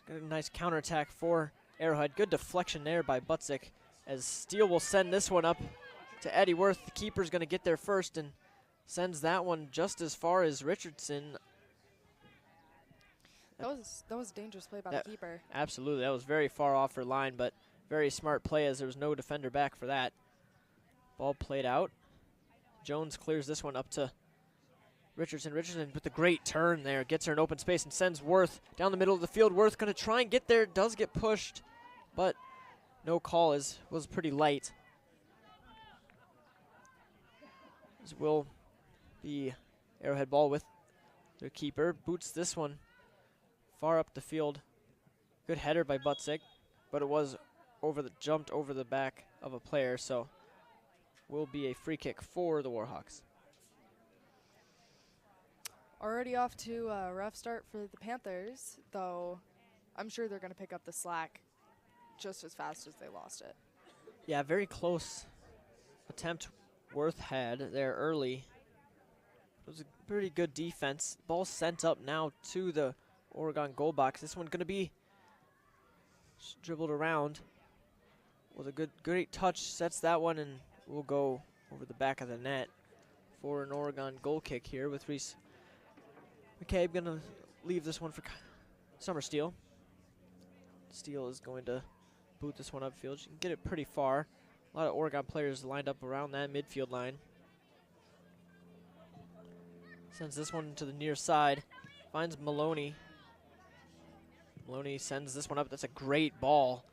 got a nice counterattack for Arrowhead. Good deflection there by Butzik, as Steele will send this one up to Eddie Worth. The keeper's going to get there first and sends that one just as far as Richardson. That was a dangerous play by the keeper. Absolutely, that was very far off her line, but very smart play as there was no defender back for that. Ball played out. Jones clears this one up to Richardson. Richardson with a great turn there, gets her in open space and sends Worth down the middle of the field. Worth going to try and get there, does get pushed, but no call, was pretty light. This will be Arrowhead ball with their keeper. Boots this one far up the field. Good header by Butzik, but it was jumped over the back of a player, so will be a free kick for the Warhawks. Already off to a rough start for the Panthers, though I'm sure they're going to pick up the slack just as fast as they lost it. Yeah, very close attempt Worth had there early. It was a pretty good defense. Ball sent up now to the Oregon goal box. This one going to be dribbled around with a great touch. Sets that one and will go over the back of the net for an Oregon goal kick here with Reese McCabe going to leave this one for Summer Steele. Steele is going to boot this one upfield. She can get it pretty far. A lot of Oregon players lined up around that midfield line. Sends this one to the near side. Finds Maloney. Maloney sends this one up. That's a great ball.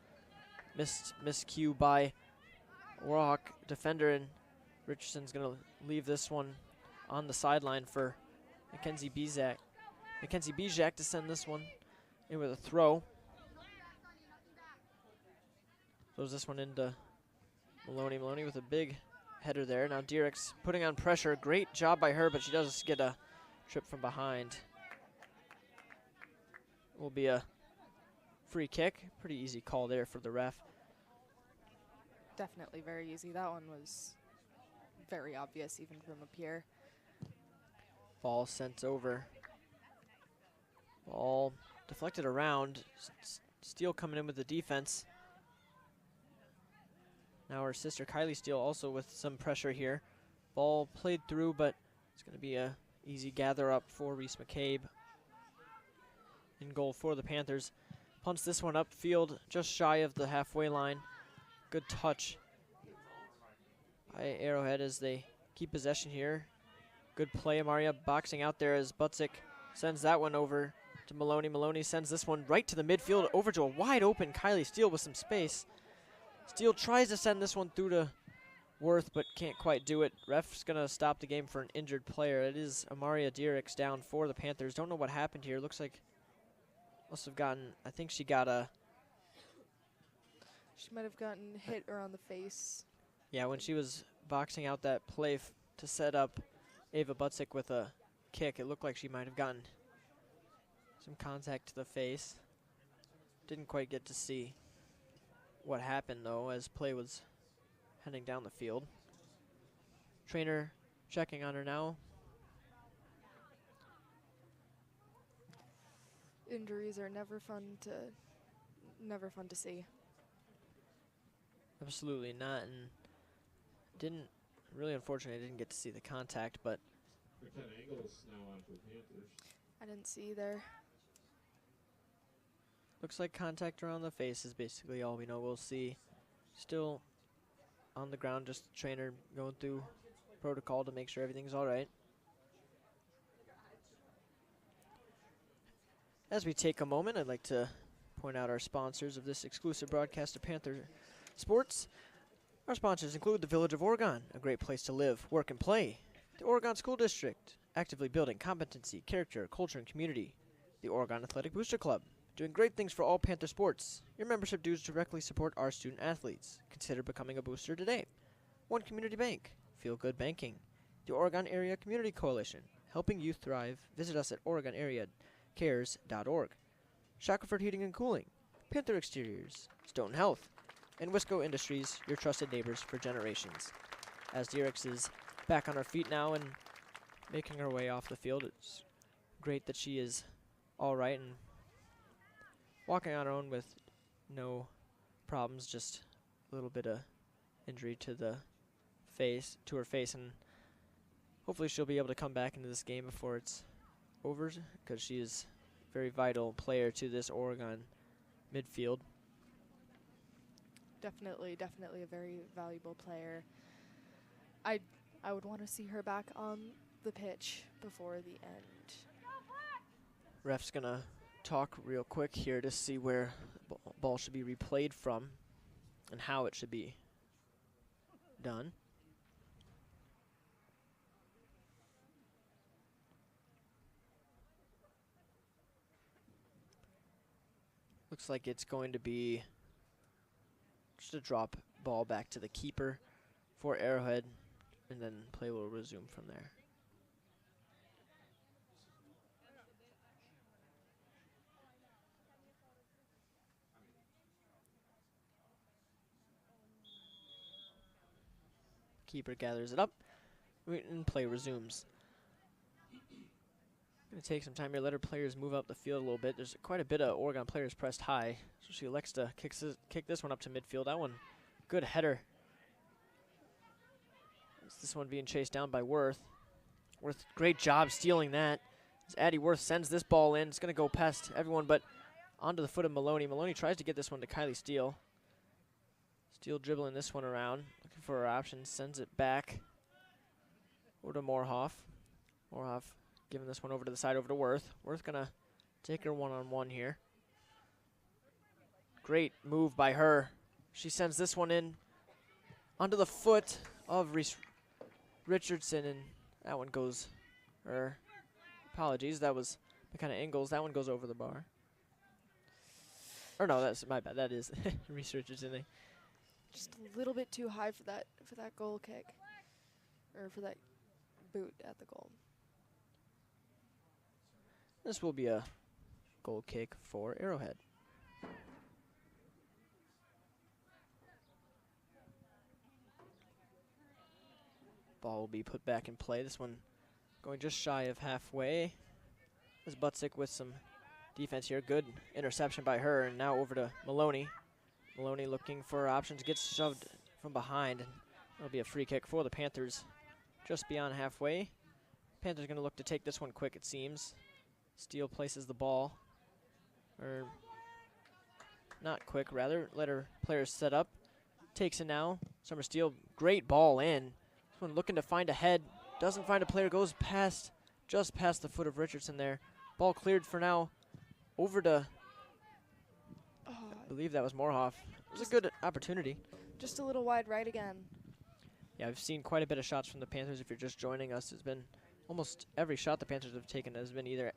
Miscue by Warhawk defender, and Richardson's going to leave this one on the sideline for Mackenzie Bizak to send this one in with a throw. Throws this one into Maloney. Maloney with a big header there. Now Dierks putting on pressure. Great job by her, but she does get a trip from behind. Will be a free kick. Pretty easy call there for the ref. Definitely very easy. That one was very obvious even from up here. Ball sent over. Ball deflected around. Steele coming in with the defense. Now her sister Kylie Steele also with some pressure here. Ball played through, but it's going to be a easy gather up for Reese McCabe. In goal for the Panthers. Punts this one upfield just shy of the halfway line. Good touch by Arrowhead as they keep possession here. Good play, Amaria boxing out there as Butzik sends that one over to Maloney. Maloney sends this one right to the midfield over to a wide open Kylie Steele with some space. Steele tries to send this one through to Worth, but can't quite do it. Ref's going to stop the game for an injured player. It is Amaria Dierks down for the Panthers. Don't know what happened here. Looks like must have gotten, I think she got a... She might have gotten hit around the face. Yeah, when she was boxing out that play to set up Ava Butzik with a kick, it looked like she might have gotten some contact to the face. Didn't quite get to see what happened, though, as play was heading down the field. Trainer checking on her now. Injuries are never fun to see. Absolutely not, and really unfortunately didn't get to see the contact, but Angles now on for Panthers. I didn't see either. looks like contact around the face is basically all we know. We'll see. Still on the ground, just the trainer going through protocol to make sure everything's all right. As we take a moment, I'd like to point out our sponsors of this exclusive broadcast of Panther Sports. Our sponsors include the Village of Oregon, a great place to live, work, and play. The Oregon School District, actively building competency, character, culture, and community. The Oregon Athletic Booster Club, doing great things for all Panther sports. Your membership dues directly support our student athletes. Consider becoming a booster today. One Community Bank, Feel Good Banking. The Oregon Area Community Coalition, helping youth thrive. Visit us at OregonAreaCares.org. Shackelford Heating and Cooling, Panther Exteriors, Stone Health, and Wisco Industries, your trusted neighbors for generations. As Dierks is back on her feet now and making her way off the field, it's great that she is all right and walking on her own with no problems, just a little bit of injury to her face, and hopefully she'll be able to come back into this game before it's over, because she is a very vital player to this Oregon midfield. Definitely a very valuable player. I would want to see her back on the pitch before the end. Ref's gonna talk real quick here to see where the ball should be replayed from and how it should be done. Looks like it's going to be just a drop ball back to the keeper for Arrowhead, and then play will resume from there. Keeper gathers it up, and play resumes. Going to take some time here, let our players move up the field a little bit. There's quite a bit of Oregon players pressed high, so she elects to kick this one up to midfield. That one, good header. This one being chased down by Worth. Worth, great job stealing that. As Addie Worth sends this ball in, it's going to go past everyone, but onto the foot of Maloney. Maloney tries to get this one to Kylie Steele. Steele dribbling this one around, looking for her options, sends it back over to Morhoff. Morhoff giving this one over to the side, over to Worth. Worth gonna take her one-on-one here. Great move by her. She sends this one in onto the foot of Reese Richardson, and that one goes, apologies, that was the kind of angles. That one goes over the bar. Or no, that's my bad. That is Reese Richardson. Just a little bit too high for that goal kick, or for that boot at the goal. This will be a goal kick for Arrowhead. Ball will be put back in play. This one going just shy of halfway. This Buttsick with some defense here. Good interception by her, and now over to Maloney. Maloney looking for options, gets shoved from behind, and it'll be a free kick for the Panthers just beyond halfway. Panthers going to look to take this one quick, it seems. Steele places the ball, or not quick, rather. Let her players set up. Takes it now. Summer Steele, great ball in. This one looking to find a head. Doesn't find a player, goes past, just past the foot of Richardson there. Ball cleared for now. Over to, I believe that was Morhoff. It was a good opportunity. Just a little wide right again. Yeah, I've seen quite a bit of shots from the Panthers. If you're just joining us, it's been almost every shot the Panthers have taken has been either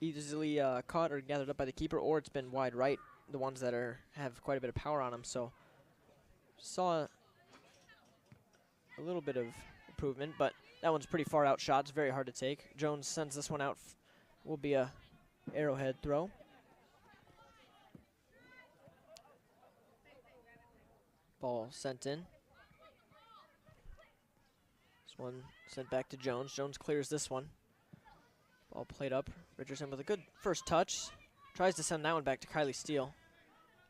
easily caught or gathered up by the keeper, or it's been wide right, the ones that have quite a bit of power on them. So saw a little bit of improvement, but that one's pretty far out shot. It's very hard to take. Jones sends this one out. Will be a Arrowhead throw. Ball sent in. This one sent back to Jones. Jones clears this one. Ball played up. Richardson with a good first touch. Tries to send that one back to Kylie Steele.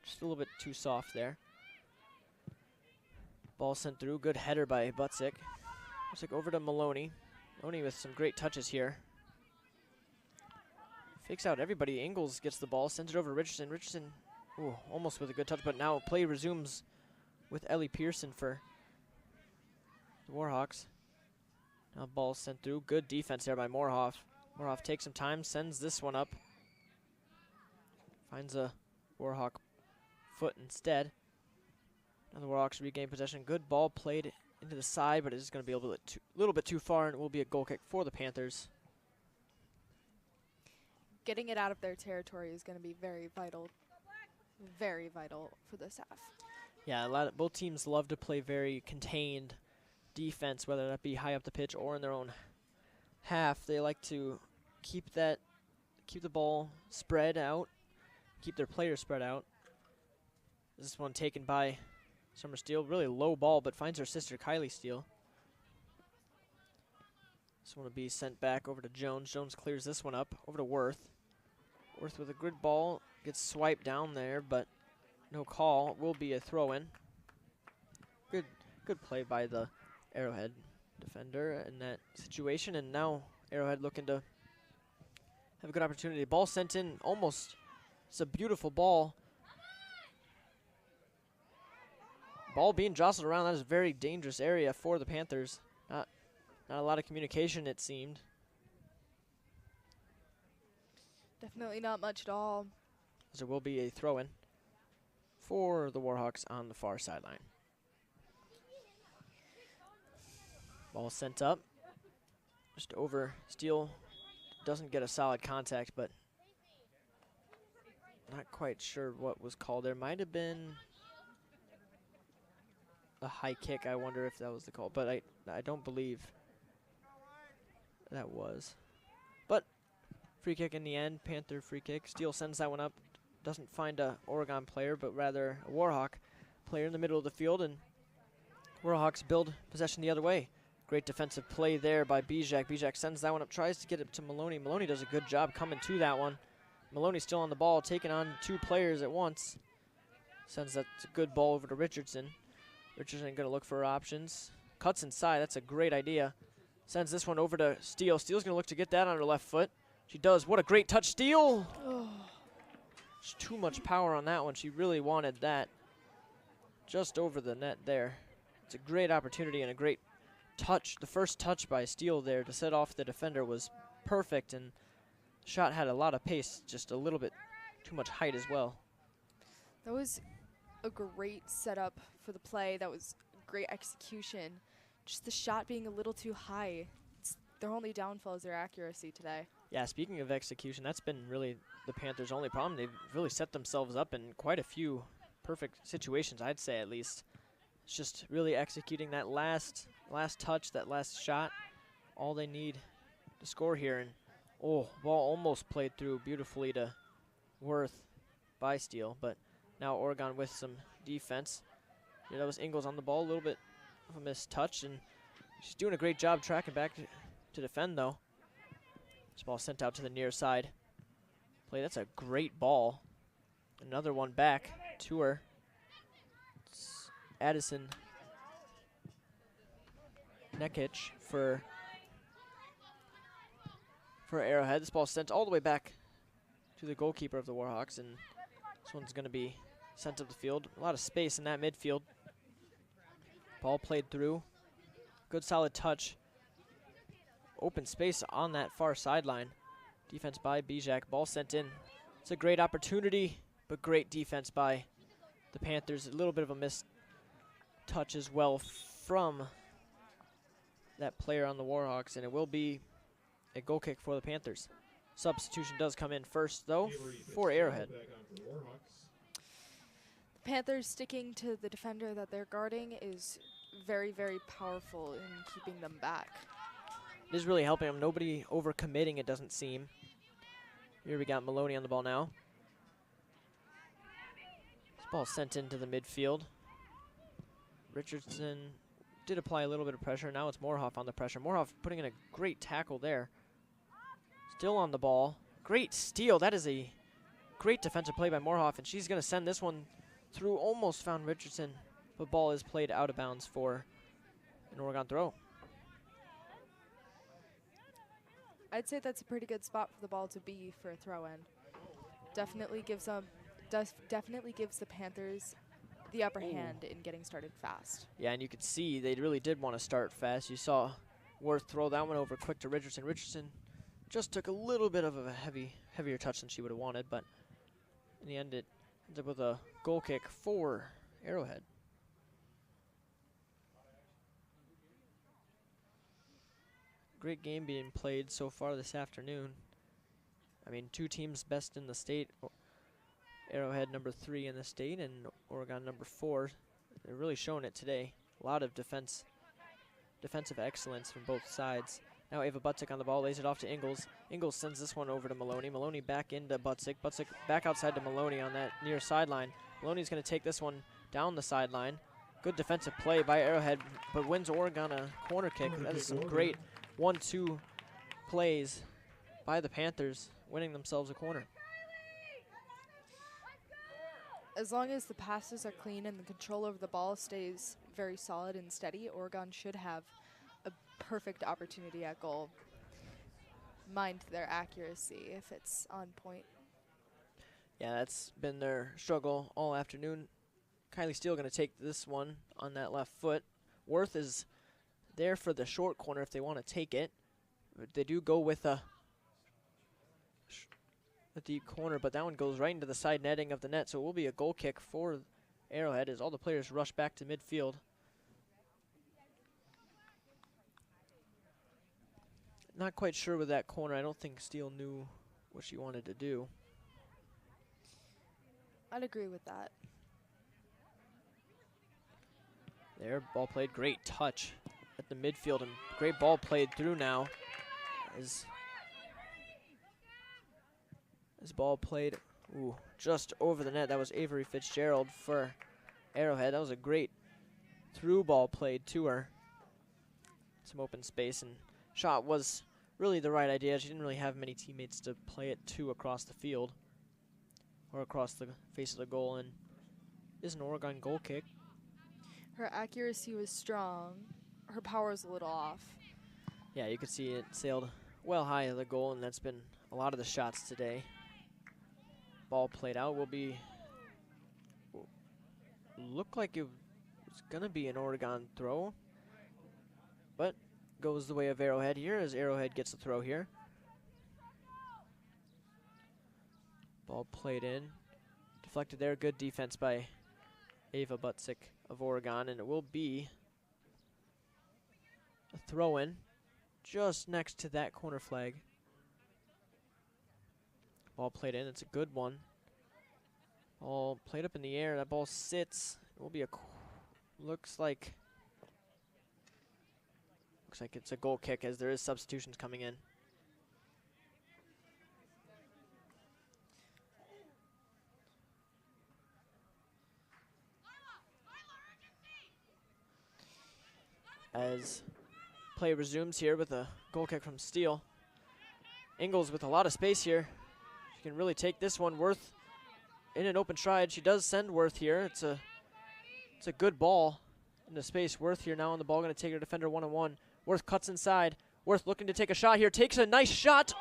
Just a little bit too soft there. Ball sent through. Good header by Buttsick. Buttsick over to Maloney. Maloney with some great touches here. Fakes out everybody. Ingles gets the ball. Sends it over to Richardson. Richardson, ooh, almost with a good touch, but now play resumes with Ellie Pearson for the Warhawks. Now ball sent through. Good defense there by Morhoff. Morhoff takes some time, sends this one up. Finds a Warhawk foot instead. Now the Warhawks regain possession. Good ball played into the side, but it's going to be a little bit too far, and it will be a goal kick for the Panthers. Getting it out of their territory is going to be very vital for this half. Yeah, both teams love to play very contained defense, whether that be high up the pitch or in their own half. They like to keep the ball spread out, keep their players spread out. This one taken by Summer Steele, really low ball, but finds her sister Kylie Steele. This one will be sent back over to Jones. Jones clears this one up over to Worth. Worth with a good ball, gets swiped down there, but no call. Will be a throw-in. Good play by the Arrowhead defender in that situation, and now Arrowhead looking to have a good opportunity. Ball sent in almost. It's a beautiful ball. Ball being jostled around. That is a very dangerous area for the Panthers. Not a lot of communication, it seemed. Definitely not much at all. There will be a throw-in for the Warhawks on the far sideline. Ball sent up. Just over. Steele doesn't get a solid contact, but not quite sure what was called. There might have been a high kick. I wonder if that was the call, but I don't believe that was. But free kick in the end. Panther free kick. Steele sends that one up. Doesn't find a Oregon player, but rather a Warhawk player in the middle of the field, and Warhawks build possession the other way. Great defensive play there by Bijak. Bijak sends that one up, tries to get it to Maloney. Maloney does a good job coming to that one. Maloney's still on the ball, taking on 2 players at once. Sends that good ball over to Richardson. Richardson going to look for options. Cuts inside, that's a great idea. Sends this one over to Steele. Steele's going to look to get that on her left foot. She does. What a great touch, Steele! Oh. There's too much power on that one. She really wanted that. Just over the net there. It's a great opportunity and a great touch. The first touch by Steele there to set off the defender was perfect, and the shot had a lot of pace, just a little bit too much height as well. That was a great setup for the play. That was great execution. Just the shot being a little too high. Their only downfall is their accuracy today. Yeah, speaking of execution, that's been really the Panthers' only problem. They've really set themselves up in quite a few perfect situations, I'd say at least. It's just really executing that last touch, that last shot. All they need to score here. And oh, ball almost played through beautifully to Worth by Steele, but now Oregon with some defense. Yeah, that was Ingles on the ball, a little bit of a missed touch, and she's doing a great job tracking back to defend, though. This ball sent out to the near side. Play, that's a great ball. Another one back to her. It's Addison Nekic for Arrowhead. This ball sent all the way back to the goalkeeper of the Warhawks, and this one's going to be sent up the field. A lot of space in that midfield. Ball played through. Good solid touch. Open space on that far sideline. Defense by Bijak. Ball sent in. It's a great opportunity, but great defense by the Panthers. A little bit of a missed touch as well from that player on the Warhawks, and it will be a goal kick for the Panthers. Substitution does come in first, though, for Arrowhead. The Panthers sticking to the defender that they're guarding is very, very powerful in keeping them back. It is really helping them. Nobody overcommitting, it doesn't seem. Here we got Maloney on the ball now. This ball sent into the midfield. Richardson did apply a little bit of pressure. Now it's Moorhoff on the pressure. Moorhoff putting in a great tackle there. Still on the ball. Great steal. That is a great defensive play by Moorhoff, and she's going to send this one through. Almost found Richardson, but ball is played out of bounds for an Oregon throw. I'd say that's a pretty good spot for the ball to be for a throw-in. Definitely gives the Panthers the upper hand in getting started fast. Yeah, and you could see they really did want to start fast. You saw Worth throw that one over quick to Richardson. Richardson just took a little bit of a heavier touch than she would have wanted, but in the end it ends up with a goal kick for Arrowhead. Great game being played so far this afternoon. I mean, 2 teams best in the state. Arrowhead number 3 in the state and Oregon number 4. They're really showing it today. A lot of defensive excellence from both sides. Now Ava Butzik on the ball, lays it off to Ingles. Ingles sends this one over to Maloney. Maloney back into Butzik. Butzik back outside to Maloney on that near sideline. Maloney's going to take this one down the sideline. Good defensive play by Arrowhead, but wins Oregon a corner kick. That is some great 1-2 plays by the Panthers, winning themselves a corner. As long as the passes are clean and the control over the ball stays very solid and steady, Oregon should have a perfect opportunity at goal. Mind their accuracy if it's on point. Yeah, that's been their struggle all afternoon. Kylie Steele going to take this one on that left foot. Worth is there for the short corner if they want to take it. They do go with a deep corner, but that one goes right into the side netting of the net, so it will be a goal kick for Arrowhead as all the players rush back to midfield. Not quite sure with that corner. I don't think Steele knew what she wanted to do. I'd agree with that. There, ball played. Great touch at the midfield, and great ball played through now. As ball played just over the net. That was Avery Fitzgerald for Arrowhead. That was a great through ball played to her. Some open space, and shot was really the right idea. She didn't really have many teammates to play it to across the field or across the face of the goal, and is an Oregon goal kick. Her accuracy was strong. Her power was a little off. Yeah, you could see it sailed well high of the goal, and that's been a lot of the shots today. Ball played out will be, look like it was gonna be an Oregon throw, but goes the way of Arrowhead here as Arrowhead gets the throw here. Ball played in, deflected there, good defense by Ava Butzik of Oregon, and it will be a throw-in just next to that corner flag. Ball played in, it's a good one. Ball played up in the air, that ball sits. It will be a, looks like it's a goal kick as there is substitutions coming in. As play resumes here with a goal kick from Steele. Ingalls with a lot of space here. She can really take this one. Worth in an open stride. She does send Worth here. It's a good ball into space. Worth here now on the ball, going to take her defender one-on-one. Worth cuts inside. Worth looking to take a shot here. Takes a nice shot.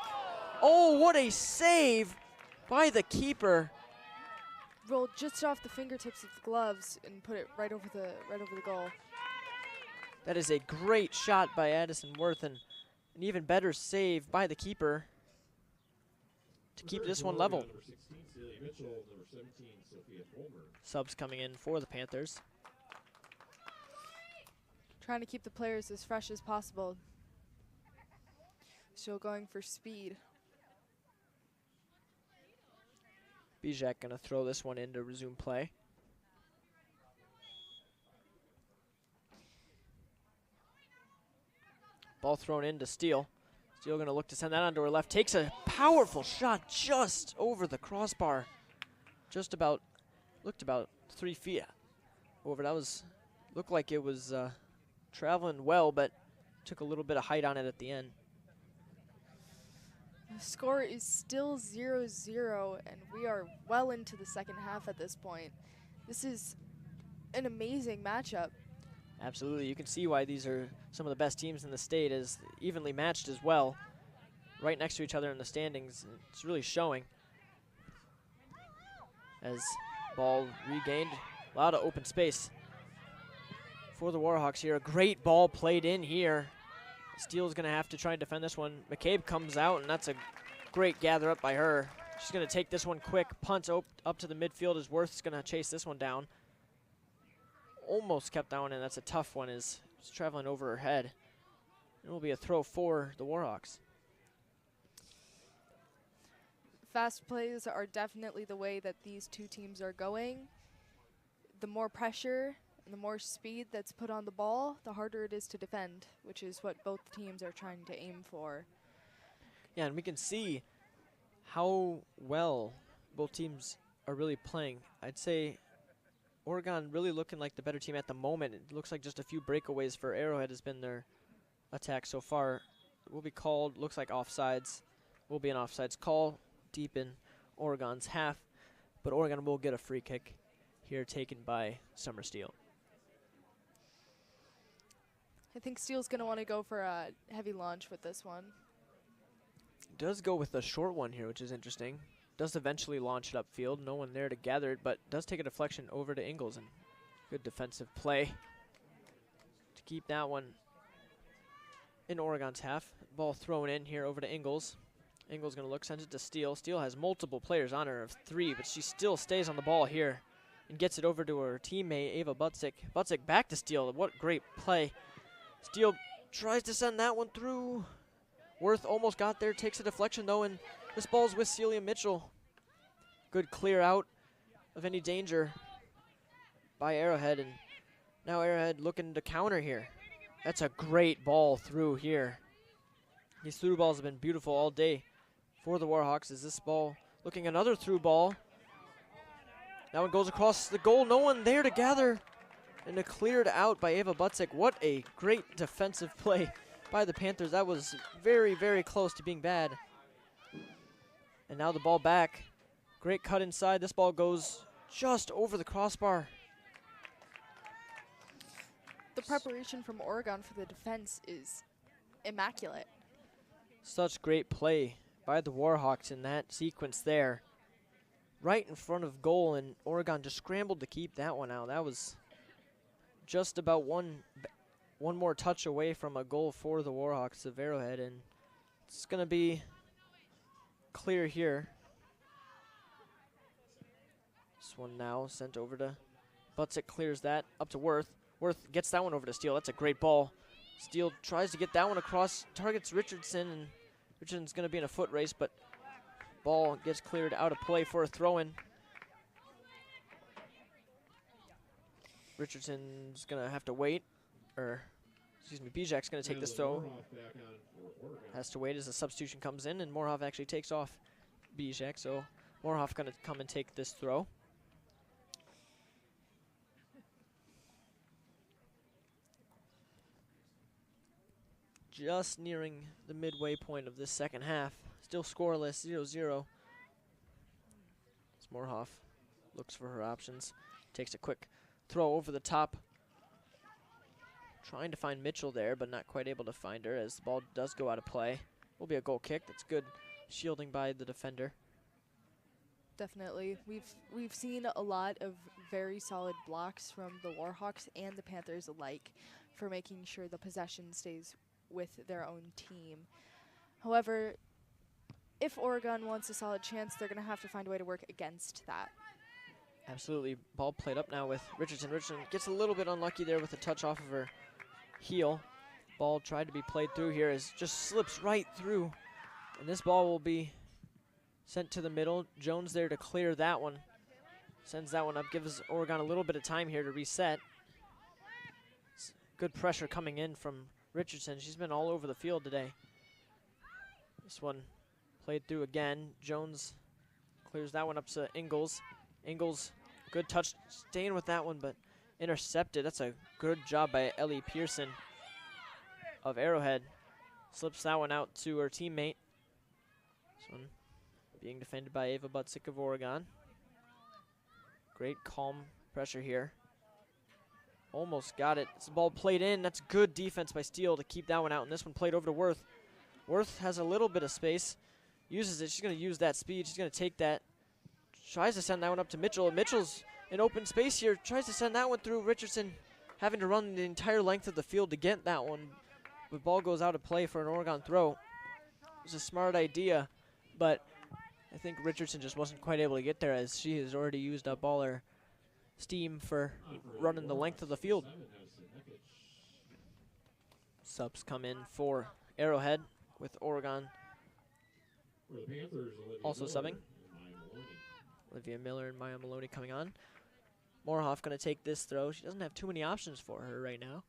Oh, what a save by the keeper. Rolled just off the fingertips of the gloves and put it right over the goal. That is a great shot by Addison Worth, and an even better save by the keeper to keep this one level. Number 16, Celia Mitchell, number 17, Sophia Fulmer. Subs coming in for the Panthers. Trying to keep the players as fresh as possible. Still going for speed. Bijak gonna throw this one in to resume play. Ball thrown in to Steele. Steele gonna look to send that onto her left. Takes a powerful shot just over the crossbar. Just about, looked about 3 feet over. That was, looked like it was traveling well, but took a little bit of height on it at the end. The score is still 0-0, and we are well into the second half at this point. This is an amazing matchup. Absolutely, you can see why these are some of the best teams in the state, as evenly matched as well. Right next to each other in the standings, it's really showing. As ball regained, a lot of open space for the Warhawks here. A great ball played in here. Steele's gonna have to try and defend this one. McCabe comes out, and that's a great gather up by her. She's gonna take this one quick, punt up to the midfield as Worth's gonna chase this one down. Almost kept that one in. That's a tough one, as it's traveling over her head. It will be a throw for the Warhawks. Fast plays are definitely the way that these two teams are going. The more pressure and the more speed that's put on the ball, the harder it is to defend, which is what both teams are trying to aim for. Yeah, and we can see how well both teams are really playing. I'd say Oregon really looking like the better team at the moment. It looks like just a few breakaways for Arrowhead has been their attack so far. It will be called, looks like offsides. Will be an offsides call deep in Oregon's half, but Oregon will get a free kick here taken by Summer Steele. I think Steele's going to want to go for a heavy launch with this one. Does go with a short one here, which is interesting. Does eventually launch it upfield. No one there to gather it, but does take a deflection over to Ingalls, and good defensive play to keep that one in Oregon's half. Ball thrown in here over to Ingalls. Ingalls gonna look, sends it to Steele. Steele has multiple players on her of 3, but she still stays on the ball here and gets it over to her teammate, Ava Butzik. Butzik back to Steele. What great play. Steele tries to send that one through. Worth almost got there, takes a deflection though, and this ball's with Celia Mitchell. Good clear out of any danger by Arrowhead, and now Arrowhead looking to counter here. That's a great ball through here. These through balls have been beautiful all day for the Warhawks. Is this ball looking another through ball? That one goes across the goal. No one there to gather. and a cleared out by Ava Butzik. What a great defensive play by the Panthers. That was very, very close to being bad. And now the ball back. Great cut inside. This ball goes just over the crossbar. The preparation from Oregon for the defense is immaculate. Such great play by the Warhawks in that sequence there. Right in front of goal, and Oregon just scrambled to keep that one out. That was just about one more touch away from a goal for the Warhawks of Arrowhead, and it's going to be clear here. This one now sent over to Butzik, clears that up to Worth. Worth gets that one over to Steele. That's a great ball. Steele tries to get that one across, targets Richardson, and Richardson's going to be in a foot race, but ball gets cleared out of play for a throw-in. Richardson's going to have to wait, or excuse me, Bijak's going to take this throw. Has to wait as the substitution comes in, and Morhoff actually takes off Bijak, so Morhoff going to come and take this throw. Just nearing the midway point of this second half. Still scoreless, 0-0. As Morhoff looks for her options. Takes a quick throw over the top. Trying to find Mitchell there, but not quite able to find her as the ball does go out of play. Will be a goal kick. That's good shielding by the defender. Definitely. We've seen a lot of very solid blocks from the Warhawks and the Panthers alike for making sure the possession stays with their own team. However, if Oregon wants a solid chance, they're going to have to find a way to work against that. Absolutely. Ball played up now with Richardson. Richardson gets a little bit unlucky there with a touch off of her heel. Ball tried to be played through here as just slips right through. And this ball will be sent to the middle. Jones there to clear that one. Sends that one up, gives Oregon a little bit of time here to reset. Good pressure coming in from Richardson. She's been all over the field today. This one played through again. Jones clears that one up to Ingalls. Ingalls, good touch, staying with that one, but intercepted. That's a good job by Ellie Pearson of Arrowhead. Slips that one out to her teammate. This one being defended by Ava Butzik of Oregon. Great calm pressure here. Almost got it. This ball played in. That's good defense by Steele to keep that one out. And this one played over to Worth. Worth has a little bit of space. Uses it. She's going to use that speed. She's going to take that. Tries to send that one up to Mitchell. Mitchell's in open space here. Tries to send that one through. Richardson having to run the entire length of the field to get that one. The ball goes out of play for an Oregon throw. It was a smart idea, but I think Richardson just wasn't quite able to get there as she has already used up all her steam for running the length of the field. Subs come in for Arrowhead with Oregon also subbing. Olivia Miller and Maya Maloney coming on. Morhoff going to take this throw. She doesn't have too many options for her right now.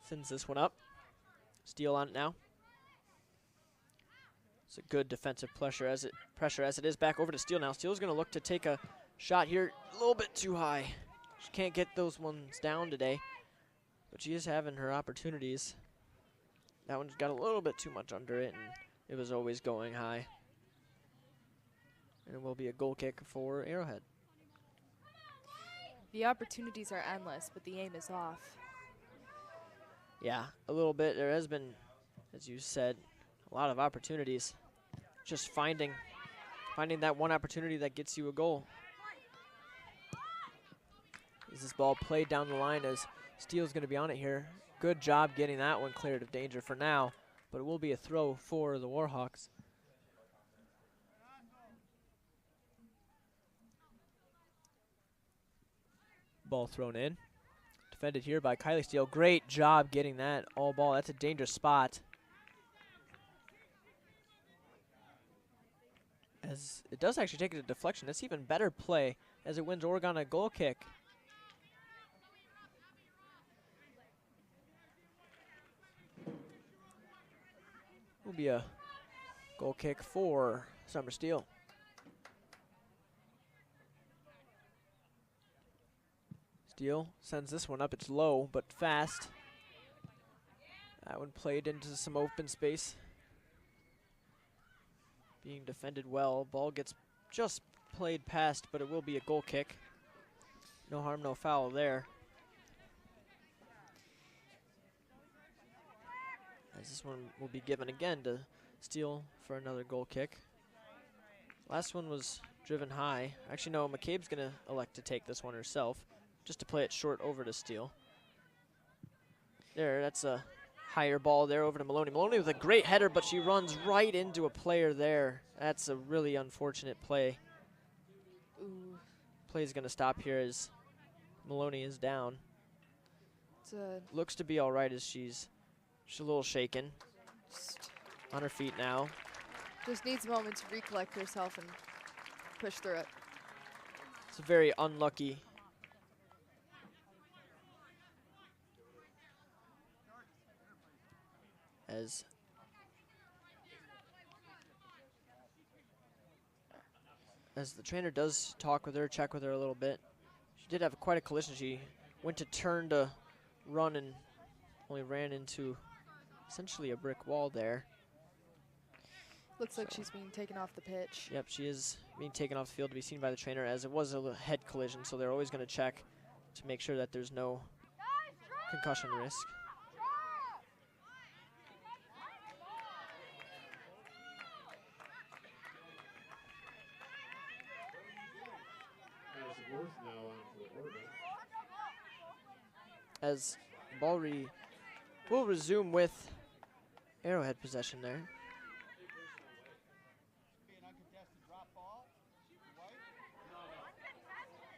Sends this one up. Steele on it now. It's a good defensive pressure as it is. Back over to Steele now. Steele's going to look to take a shot here a little bit too high. She can't get those ones down today, but she is having her opportunities. That one's got a little bit too much under it, and it was always going high. And it will be a goal kick for Arrowhead. The opportunities are endless, but the aim is off. Yeah, a little bit. There has been, as you said, a lot of opportunities. Just finding that one opportunity that gets you a goal. Is this ball played down the line as Steele's going to be on it here. Good job getting that one cleared of danger for now, but it will be a throw for the Warhawks. Ball thrown in. Defended here by Kylie Steele. Great job getting that all ball. That's a dangerous spot. As it does actually take it to deflection. That's even better play as it wins Oregon a goal kick. Will be a goal kick for Summer Steele. Steele sends this one up. It's low, but fast. That one played into some open space. Being defended well. Ball gets just played past, but it will be a goal kick. No harm, no foul there. As this one will be given again to Steele for another goal kick. Last one was driven high. Actually, no, McCabe's going to elect to take this one herself, just to play it short over to Steele. There, that's a higher ball there over to Maloney. Maloney with a great header, but she runs right into a player there. That's a really unfortunate play. Ooh. Play's going to stop here as Maloney is down. Looks to be all right as she's a little shaken. Just on her feet now. Just needs a moment to recollect herself and push through it. It's a very unlucky. As the trainer does talk with her, check with her a little bit. She did have quite a collision. She went to turn to run and only ran into essentially a brick wall there. Looks like she's being taken off the pitch. Yep, she is being taken off the field to be seen by the trainer, as it was a head collision, so they're always going to check to make sure that there's no concussion risk. As ball will resume with Arrowhead possession there.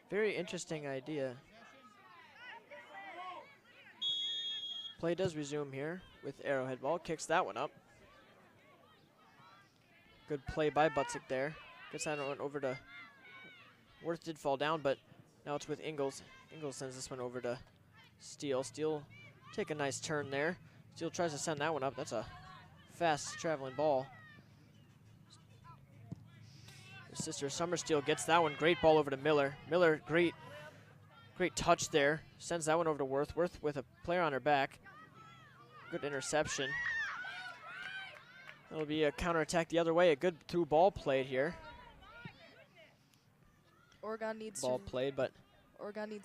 Very interesting idea. Play does resume here with Arrowhead. Ball kicks that one up. Good play by Butzik there. Gets that one over to Worth. Did fall down, but now it's with Ingalls. Ingalls sends this one over to Steele. Steele take a nice turn there. Steele tries to send that one up. That's a fast traveling ball. Her sister Summer Steele gets that one. Great ball over to Miller. Miller, great touch there. Sends that one over to Worth. Worth with a player on her back. Good interception. That'll be a counterattack the other way. A good through ball played here. Oregon needs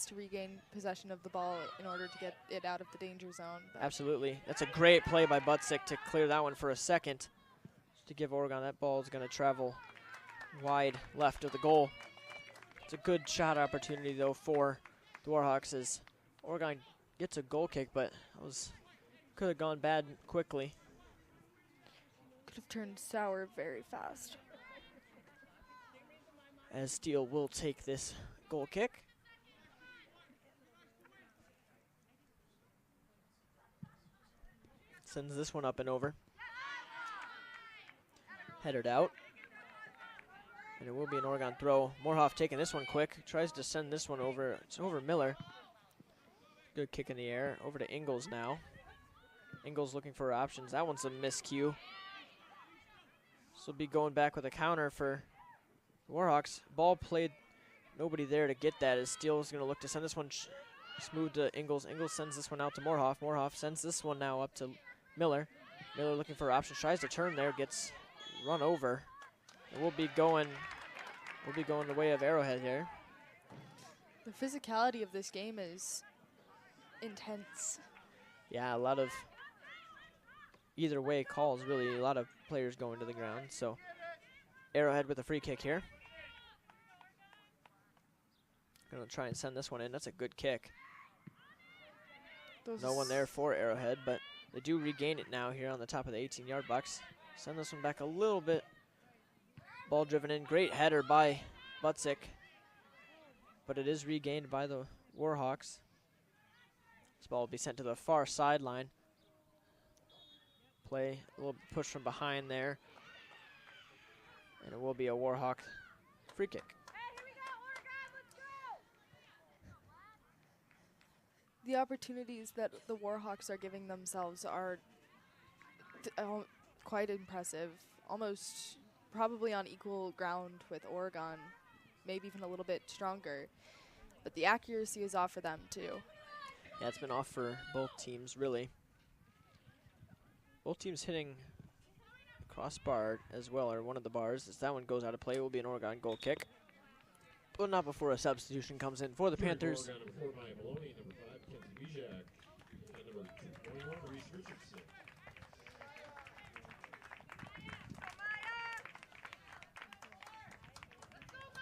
to regain possession of the ball in order to get it out of the danger zone. Absolutely. That's a great play by Butzik to clear that one for a second. To give Oregon, that ball is going to travel wide left of the goal. It's a good shot opportunity, though, for the Warhawks as Oregon gets a goal kick, but it could have gone bad quickly. Could have turned sour very fast. As Steele will take this goal kick. Sends this one up and over. Headed out. And it will be an Oregon throw. Morhoff taking this one quick. Tries to send this one over. It's over Miller. Good kick in the air. Over to Ingalls now. Ingalls looking for options. That one's a miscue. This will be going back with a counter for the Warhawks. Ball played. Nobody there to get that as Steele's going to look to send this one smooth to Ingalls. Ingalls sends this one out to Morhoff. Morhoff sends this one now up to Miller. Miller looking for options. Tries to turn there. Gets run over. And we'll be going the way of Arrowhead here. The physicality of this game is intense. Yeah, a lot of either way calls, really. A lot of players going to the ground. So Arrowhead with a free kick here. Going to try and send this one in. That's a good kick. No one there for Arrowhead, but they do regain it now here on the top of the 18-yard box. Send this one back a little bit. Ball driven in. Great header by Butzik, but it is regained by the Warhawks. This ball will be sent to the far sideline. Play a little push from behind there. And it will be a Warhawk free kick. The opportunities that the Warhawks are giving themselves are quite impressive. Almost probably on equal ground with Oregon, maybe even a little bit stronger. but the accuracy is off for them too. Yeah, it's been off for both teams, really. Both teams hitting the crossbar as well, or one of the bars. As that one goes out of play, it will be an Oregon goal kick. But not before a substitution comes in for the Panthers. Oregon, number 4 by Maloney, number 5, Kenzie Bijak, and number 21, Reese Richardson.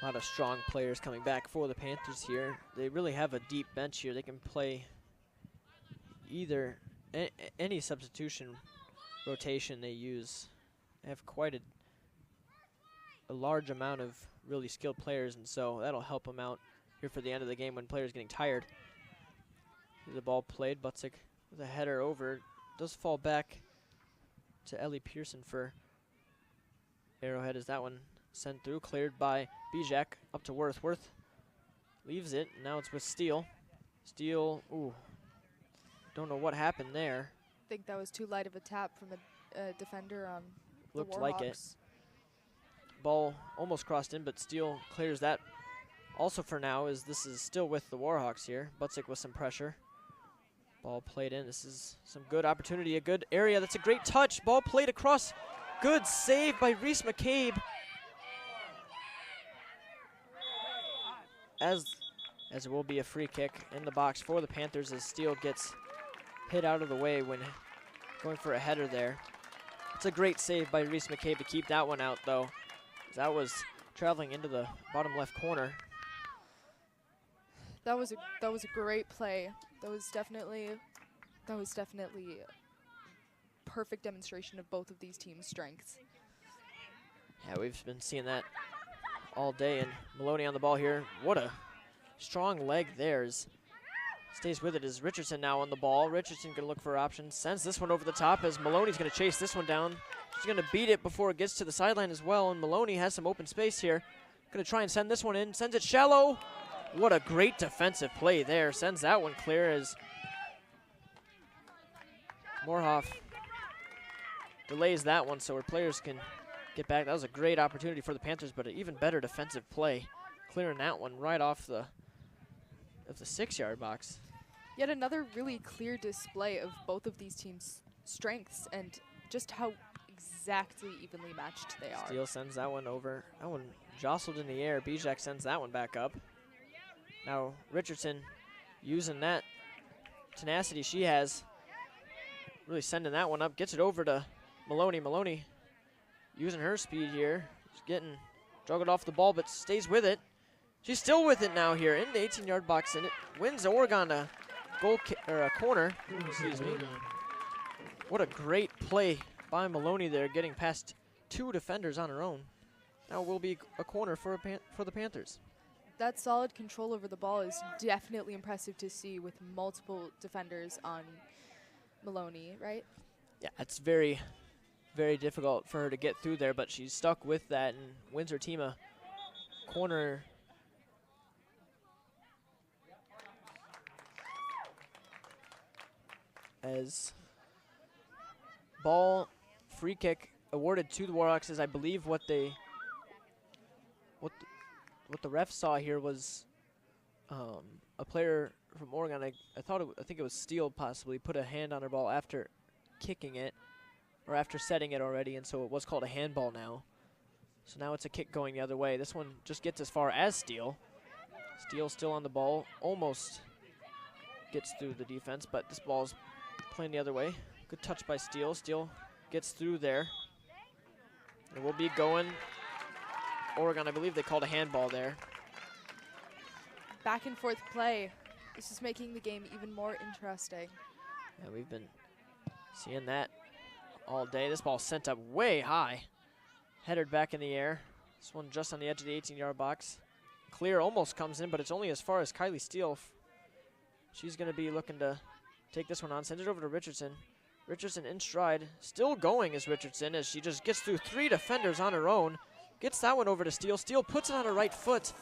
A lot of strong players coming back for the Panthers here. They really have a deep bench here. They can play either any substitution rotation they use. They have quite a large amount of really skilled players, and so that'll help them out here for the end of the game when players getting tired. The ball played, Butzik with a header over. Does fall back to Ellie Pearson for Arrowhead as that one sent through, cleared by Bijak, up to Worth. Worth leaves it, now it's with Steele. Steele, ooh, don't know what happened there. I think that was too light of a tap from a defender on the Looked Warhawks. like it. Ball almost crossed in, but Steele clears that also for now, as this is still with the Warhawks here. Butzik with some pressure. Ball played in. This is some good opportunity, a good area. That's a great touch. Ball played across. Good save by Reese McCabe. As it will be a free kick in the box for the Panthers as Steele gets hit out of the way when going for a header there. It's a great save by Reese McCabe to keep that one out, though. That was traveling into the bottom left corner. That was a great play. That was definitely perfect demonstration of both of these teams' strengths. Yeah, we've been seeing that all day, and Maloney on the ball here. What a strong leg there. Stays with it as Richardson now on the ball. Richardson gonna look for options. Sends this one over the top as Maloney's gonna chase this one down. She's gonna beat it before it gets to the sideline as well, and Maloney has some open space here. Gonna try and send this one in. Sends it shallow. What a great defensive play there. Sends that one clear as Morhoff delays that one so her players can get back. That was a great opportunity for the Panthers, but an even better defensive play. Clearing that one right off the 6-yard box. Yet another really clear display of both of these teams' strengths and just how exactly evenly matched they are. Steele sends that one over. That one jostled in the air. Bijak sends that one back up. Now Richardson using that tenacity she has, really sending that one up. Gets it over to Maloney. Maloney using her speed here. She's getting juggled off the ball, but stays with it. She's still with it now here in the 18-yard box, and it wins Oregon a goal or a corner. Excuse me. What a great play by Maloney there, getting past 2 defenders on her own. Now will be a corner for the Panthers. That solid control over the ball is definitely impressive to see with multiple defenders on Maloney, right? Yeah, it's very, very difficult for her to get through there, but she's stuck with that and wins her team a corner. As ball free kick awarded to the Warhawks is, I believe, what the ref saw here was a player from Oregon. I think it was Steele possibly put a hand on her ball after kicking it or after setting it already, and so it was called a handball now. So now it's a kick going the other way. This one just gets as far as Steele. Steele still on the ball, almost gets through the defense, but this ball's playing the other way. Good touch by Steele. Steele gets through there. And we'll be going Oregon. I believe they called a handball there. Back and forth play. This is making the game even more interesting. Yeah, we've been seeing that all day. This ball sent up way high. Headed back in the air. This one just on the edge of the 18-yard box. Clear almost comes in, but it's only as far as Kylie Steele. She's going to be looking to take this one on. Send it over to Richardson. Richardson in stride. Still going is Richardson as she just gets through 3 defenders on her own. Gets that one over to Steele. Steele puts it on her right foot.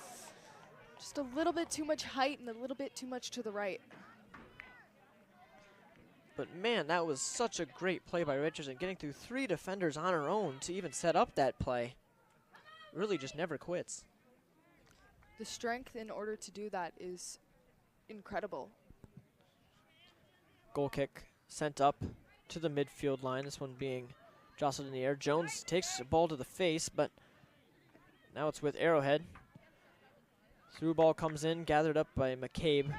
Just a little bit too much height and a little bit too much to the right. But man, that was such a great play by Richardson, getting through 3 defenders on her own to even set up that play. Really just never quits. The strength in order to do that is incredible. Goal kick sent up to the midfield line. This one being jostled in the air. Jones takes the ball to the face, but now it's with Arrowhead. Through ball comes in, gathered up by McCabe.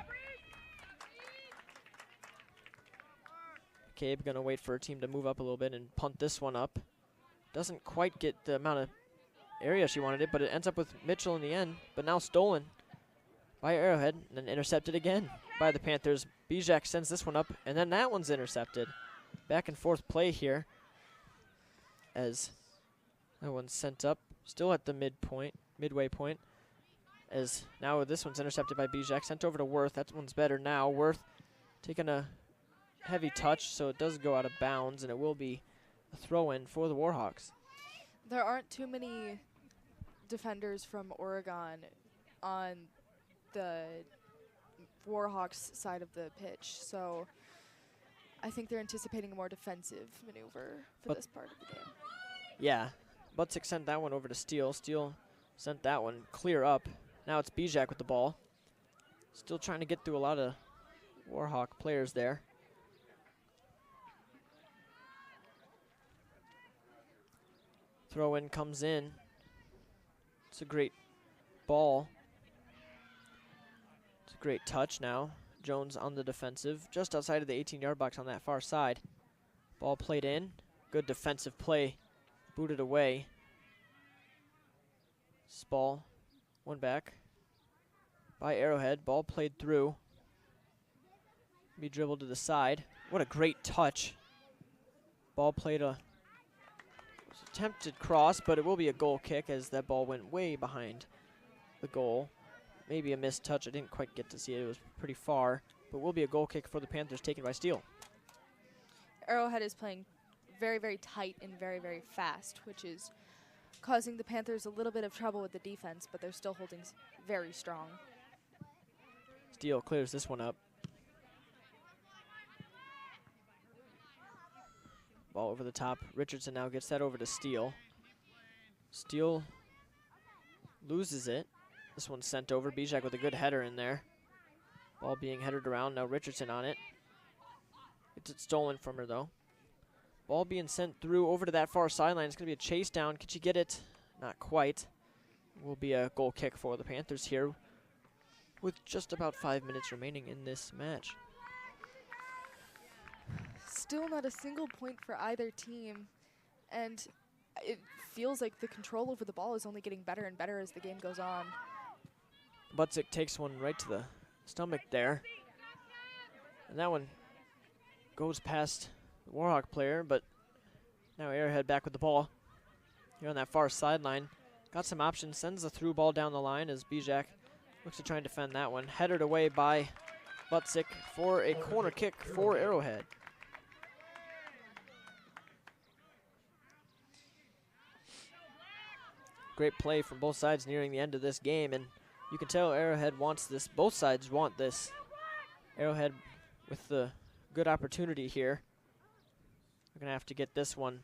McCabe gonna wait for her team to move up a little bit and punt this one up. Doesn't quite get the amount of area she wanted it, but it ends up with Mitchell in the end, but now stolen by Arrowhead and then intercepted again by the Panthers. Bijak sends this one up, and then that one's intercepted. Back and forth play here as that one's sent up, still at the midway point, as now this one's intercepted by Bijak, sent over to Worth. That one's better now. Worth taking a heavy touch, so it does go out of bounds, and it will be a throw-in for the Warhawks. There aren't too many defenders from Oregon on the Warhawks side of the pitch, so I think they're anticipating a more defensive maneuver for this part of the game. Yeah, Butzik sent that one over to Steele. Steele sent that one clear up. Now it's Bijak with the ball. Still trying to get through a lot of Warhawk players there. Throw in comes in. It's a great ball. It's a great touch now. Jones on the defensive, just outside of the 18-yard box on that far side. Ball played in. Good defensive play. Booted away. Spall, one back by Arrowhead. Ball played through. Be dribbled to the side. What a great touch. Ball played a attempted cross, but it will be a goal kick as that ball went way behind the goal. Maybe a missed touch. I didn't quite get to see it. It was pretty far, but will be a goal kick for the Panthers taken by Steele. Arrowhead is playing very, very tight and very, very fast, which is causing the Panthers a little bit of trouble with the defense, but they're still holding very strong. Steele clears this one up. Ball over the top. Richardson now gets that over to Steele. Steele loses it. This one's sent over. Bijak with a good header in there. Ball being headed around. Now Richardson on it. It's stolen from her, though. Ball being sent through over to that far sideline. It's going to be a chase down. Can she get it? Not quite. Will be a goal kick for the Panthers here with just about 5 minutes remaining in this match. Still not a single point for either team, and it feels like the control over the ball is only getting better and better as the game goes on. Butzik takes one right to the stomach there. And that one goes past the Warhawk player, but now Arrowhead back with the ball. Here on that far sideline. Got some options, sends the through ball down the line as Bijak looks to try and defend that one. Headed away by Butzik for a corner kick for Arrowhead. Great play from both sides nearing the end of this game, and you can tell Arrowhead wants this. Both sides want this. Arrowhead with the good opportunity here. They're going to have to get this one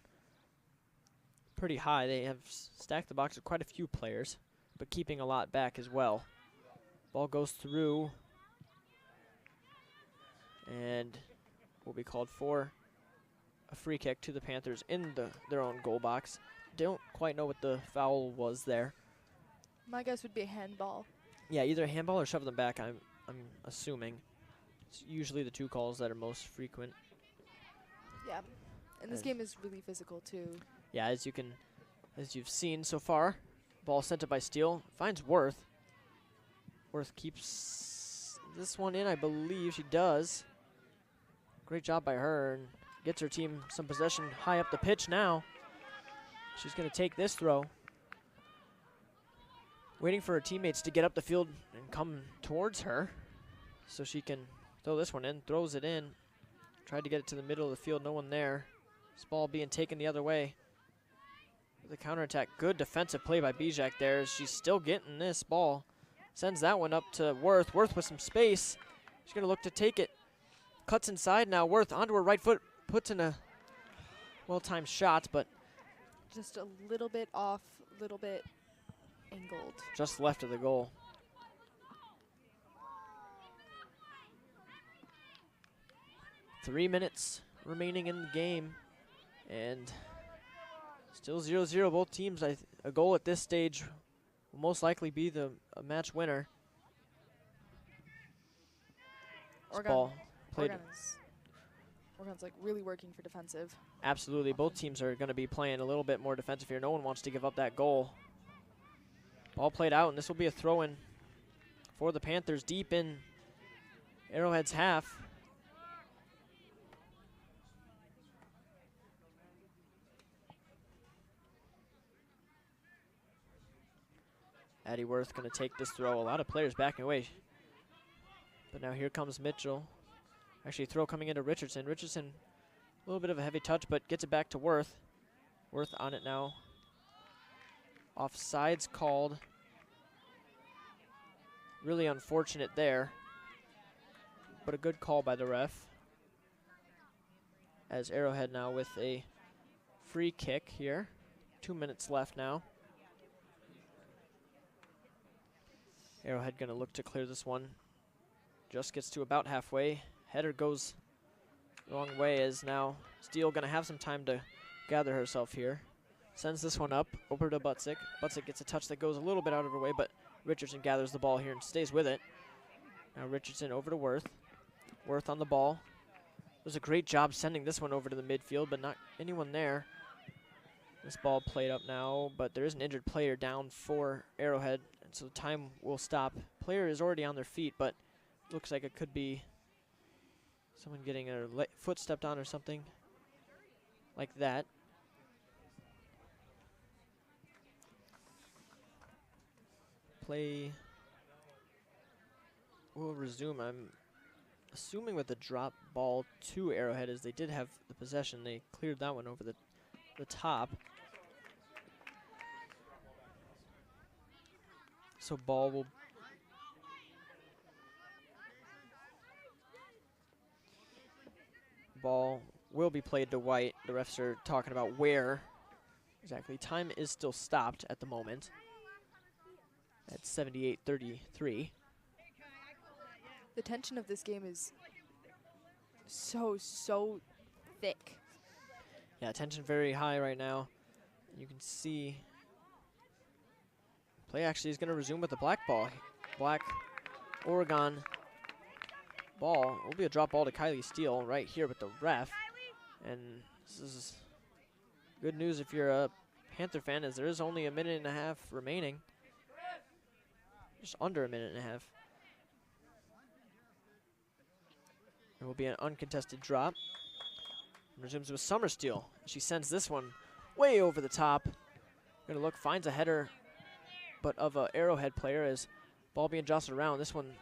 pretty high. They have stacked the box with quite a few players, but keeping a lot back as well. Ball goes through and will be called for a free kick to the Panthers in their own goal box. Don't quite know what the foul was there. My guess would be a handball. Yeah, either a handball or shove them back, I'm assuming. It's usually the two calls that are most frequent. Yeah, and this game is really physical too. Yeah, as you've seen so far. Ball sent up by Steele. Finds Worth. Worth keeps this one in, I believe she does. Great job by her, and gets her team some possession high up the pitch now. She's going to take this throw. Waiting for her teammates to get up the field and come towards her so she can throw this one in. Throws it in. Tried to get it to the middle of the field. No one there. This ball being taken the other way. The counterattack. Good defensive play by Bijak there. She's still getting this ball. Sends that one up to Worth. Worth with some space. She's going to look to take it. Cuts inside now. Worth onto her right foot. Puts in a well-timed shot, but just a little bit off, little bit angled. Just left of the goal. 3 minutes remaining in the game, and still 0-0. Both teams, a goal at this stage will most likely be the match winner. Ball played. Oregon's like really working for defensive. Absolutely, both teams are going to be playing a little bit more defensive here. No one wants to give up that goal. Ball played out, and this will be a throw-in for the Panthers deep in Arrowhead's half. Addie Worth going to take this throw. A lot of players backing away. But now here comes Mitchell. Actually, throw coming into Richardson. Richardson, a little bit of a heavy touch, but gets it back to Worth. Worth on it now. Offsides called. Really unfortunate there, but a good call by the ref. As Arrowhead now with a free kick here. 2 minutes left now. Arrowhead gonna look to clear this one. Just gets to about halfway. Header goes the wrong way, as now Steele gonna have some time to gather herself here. Sends this one up over to Butzik. Butzik gets a touch that goes a little bit out of her way, but Richardson gathers the ball here and stays with it. Now Richardson over to Worth. Worth on the ball. Does a great job sending this one over to the midfield, but not anyone there. This ball played up now, but there is an injured player down for Arrowhead, and so the time will stop. Player is already on their feet, but looks like it could be someone getting their foot stepped on or something like that. Play will resume. I'm assuming with the drop ball to Arrowhead, as they did have the possession. They cleared that one over the top. So ball will be played to White. The refs are talking about where exactly. Time is still stopped at the moment at 78:33. The tension of this game is so thick. Yeah, tension very high right now. You can see play actually is going to resume with the black ball. Black Oregon ball. Will be a drop ball to Kylie Steele right here with the ref. And this is good news if you're a Panther fan, as there is only a minute and a half remaining. Just under a minute and a half. There will be an uncontested drop. Resumes with Summer Steele. She sends this one way over the top. Gonna look, finds a header, but of a Arrowhead player, as ball being jostled around. This one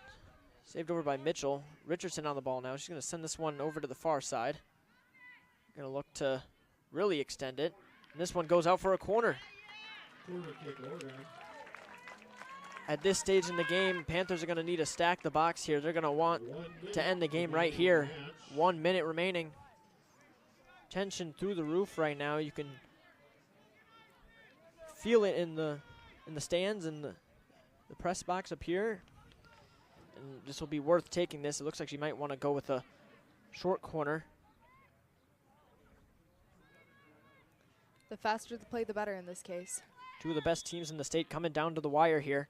saved over by Mitchell. Richardson on the ball now. She's gonna send this one over to the far side. Gonna look to really extend it. And this one goes out for a corner. At this stage in the game, Panthers are gonna need to stack the box here. They're gonna want to end the game right here. 1 minute remaining. Tension through the roof right now. You can feel it in the stands and the press box up here. And this will be worth taking this. It looks like she might want to go with a short corner. The faster the play, the better in this case. Two of the best teams in the state coming down to the wire here.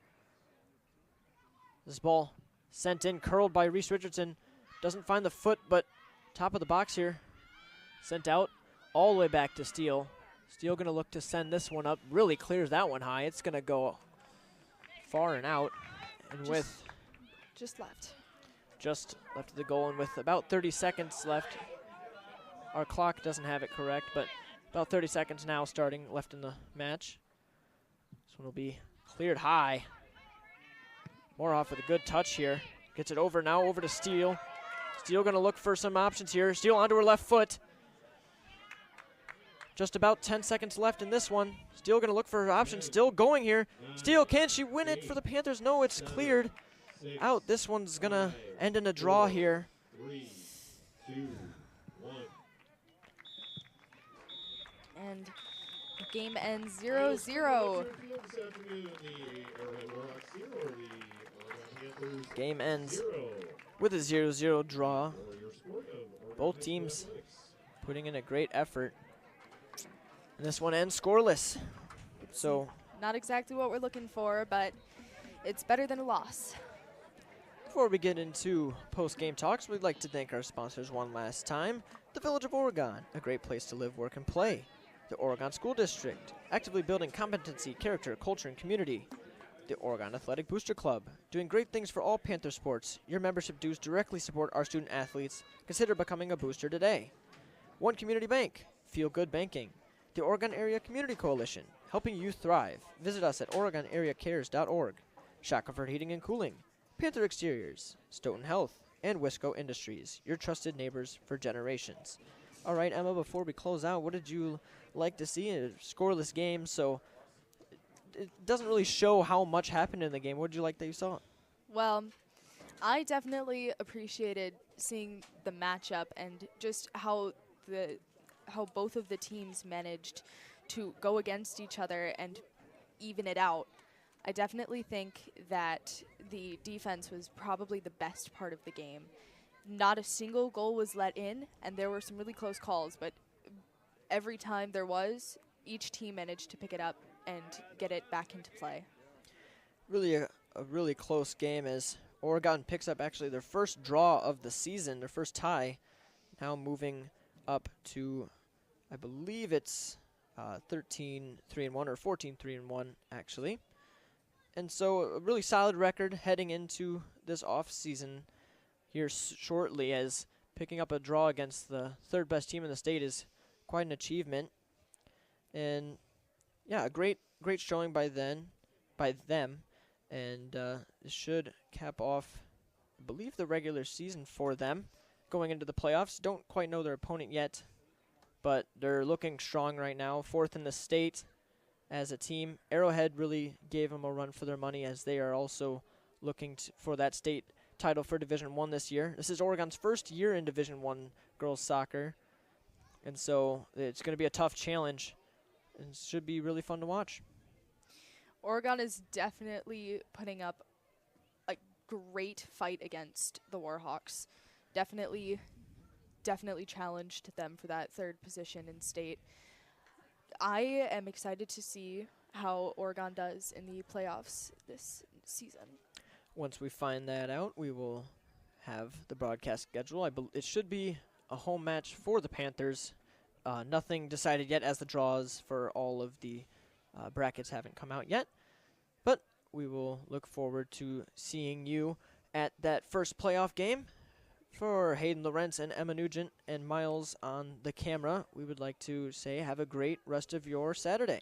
This ball sent in, curled by Reese Richardson. Doesn't find the foot, but top of the box here. Sent out all the way back to Steele. Steele gonna look to send this one up. Really clears that one high. It's gonna go far and out. And just left of the goal, and with about 30 seconds left. Our clock doesn't have it correct, but about 30 seconds now starting left in the match. This one will be cleared high. Warhawks with a good touch here. Gets it over now, over to Steele. Steele gonna look for some options here. Steele onto her left foot. Just about 10 seconds left in this one. Steele gonna look for her options, still going here. Steele, can she win it for the Panthers? No, it's cleared out. This one's gonna end in a draw here. 3, 2, 1. And the game ends 0-0. Game ends with a 0-0 draw. Both teams putting in a great effort. And this one ends scoreless. So not exactly what we're looking for, but it's better than a loss. before we get into post-game talks, we'd like to thank our sponsors one last time. The Village of Oregon, a great place to live, work, and play. The Oregon School District, actively building competency, character, culture, and community. The Oregon Athletic Booster Club, doing great things for all Panther sports. Your membership dues directly support our student athletes. Consider becoming a booster today. One Community Bank, Feel Good Banking. The Oregon Area Community Coalition, helping youth thrive. Visit us at OregonAreaCares.org. Shackelford Heating and Cooling, Panther Exteriors, Stoughton Health, and Wisco Industries, your trusted neighbors for generations. All right, Emma, before we close out, what did you like to see? A scoreless game, so it doesn't really show how much happened in the game. What did you like that you saw? Well, I definitely appreciated seeing the matchup and just how both of the teams managed to go against each other and even it out. I definitely think that the defense was probably the best part of the game. Not a single goal was let in, and there were some really close calls, but every time there was, each team managed to pick it up and get it back into play. Really a really close game as Oregon picks up actually their first draw of the season, their first tie, now moving up to, I believe it's 13-3-1 or 14-3-1 actually. And so a really solid record heading into this off season here shortly, as picking up a draw against the third best team in the state is quite an achievement. And yeah, a great showing by them, and this should cap off, I believe, the regular season for them going into the playoffs. Don't quite know their opponent yet, but they're looking strong right now, fourth in the state as a team. Arrowhead really gave them a run for their money, as they are also looking for that state title for Division I this year. This is Oregon's first year in Division I girls soccer, and so it's going to be a tough challenge, and it should be really fun to watch. Oregon is definitely putting up a great fight against the Warhawks. Definitely challenged them for that third position in state. I am excited to see how Oregon does in the playoffs this season. Once we find that out, we will have the broadcast schedule. It should be a home match for the Panthers. Nothing decided yet, as the draws for all of the brackets haven't come out yet. But we will look forward to seeing you at that first playoff game. For Hayden Lohrentz and Emma Nugent and Miles on the camera, we would like to say have a great rest of your Saturday.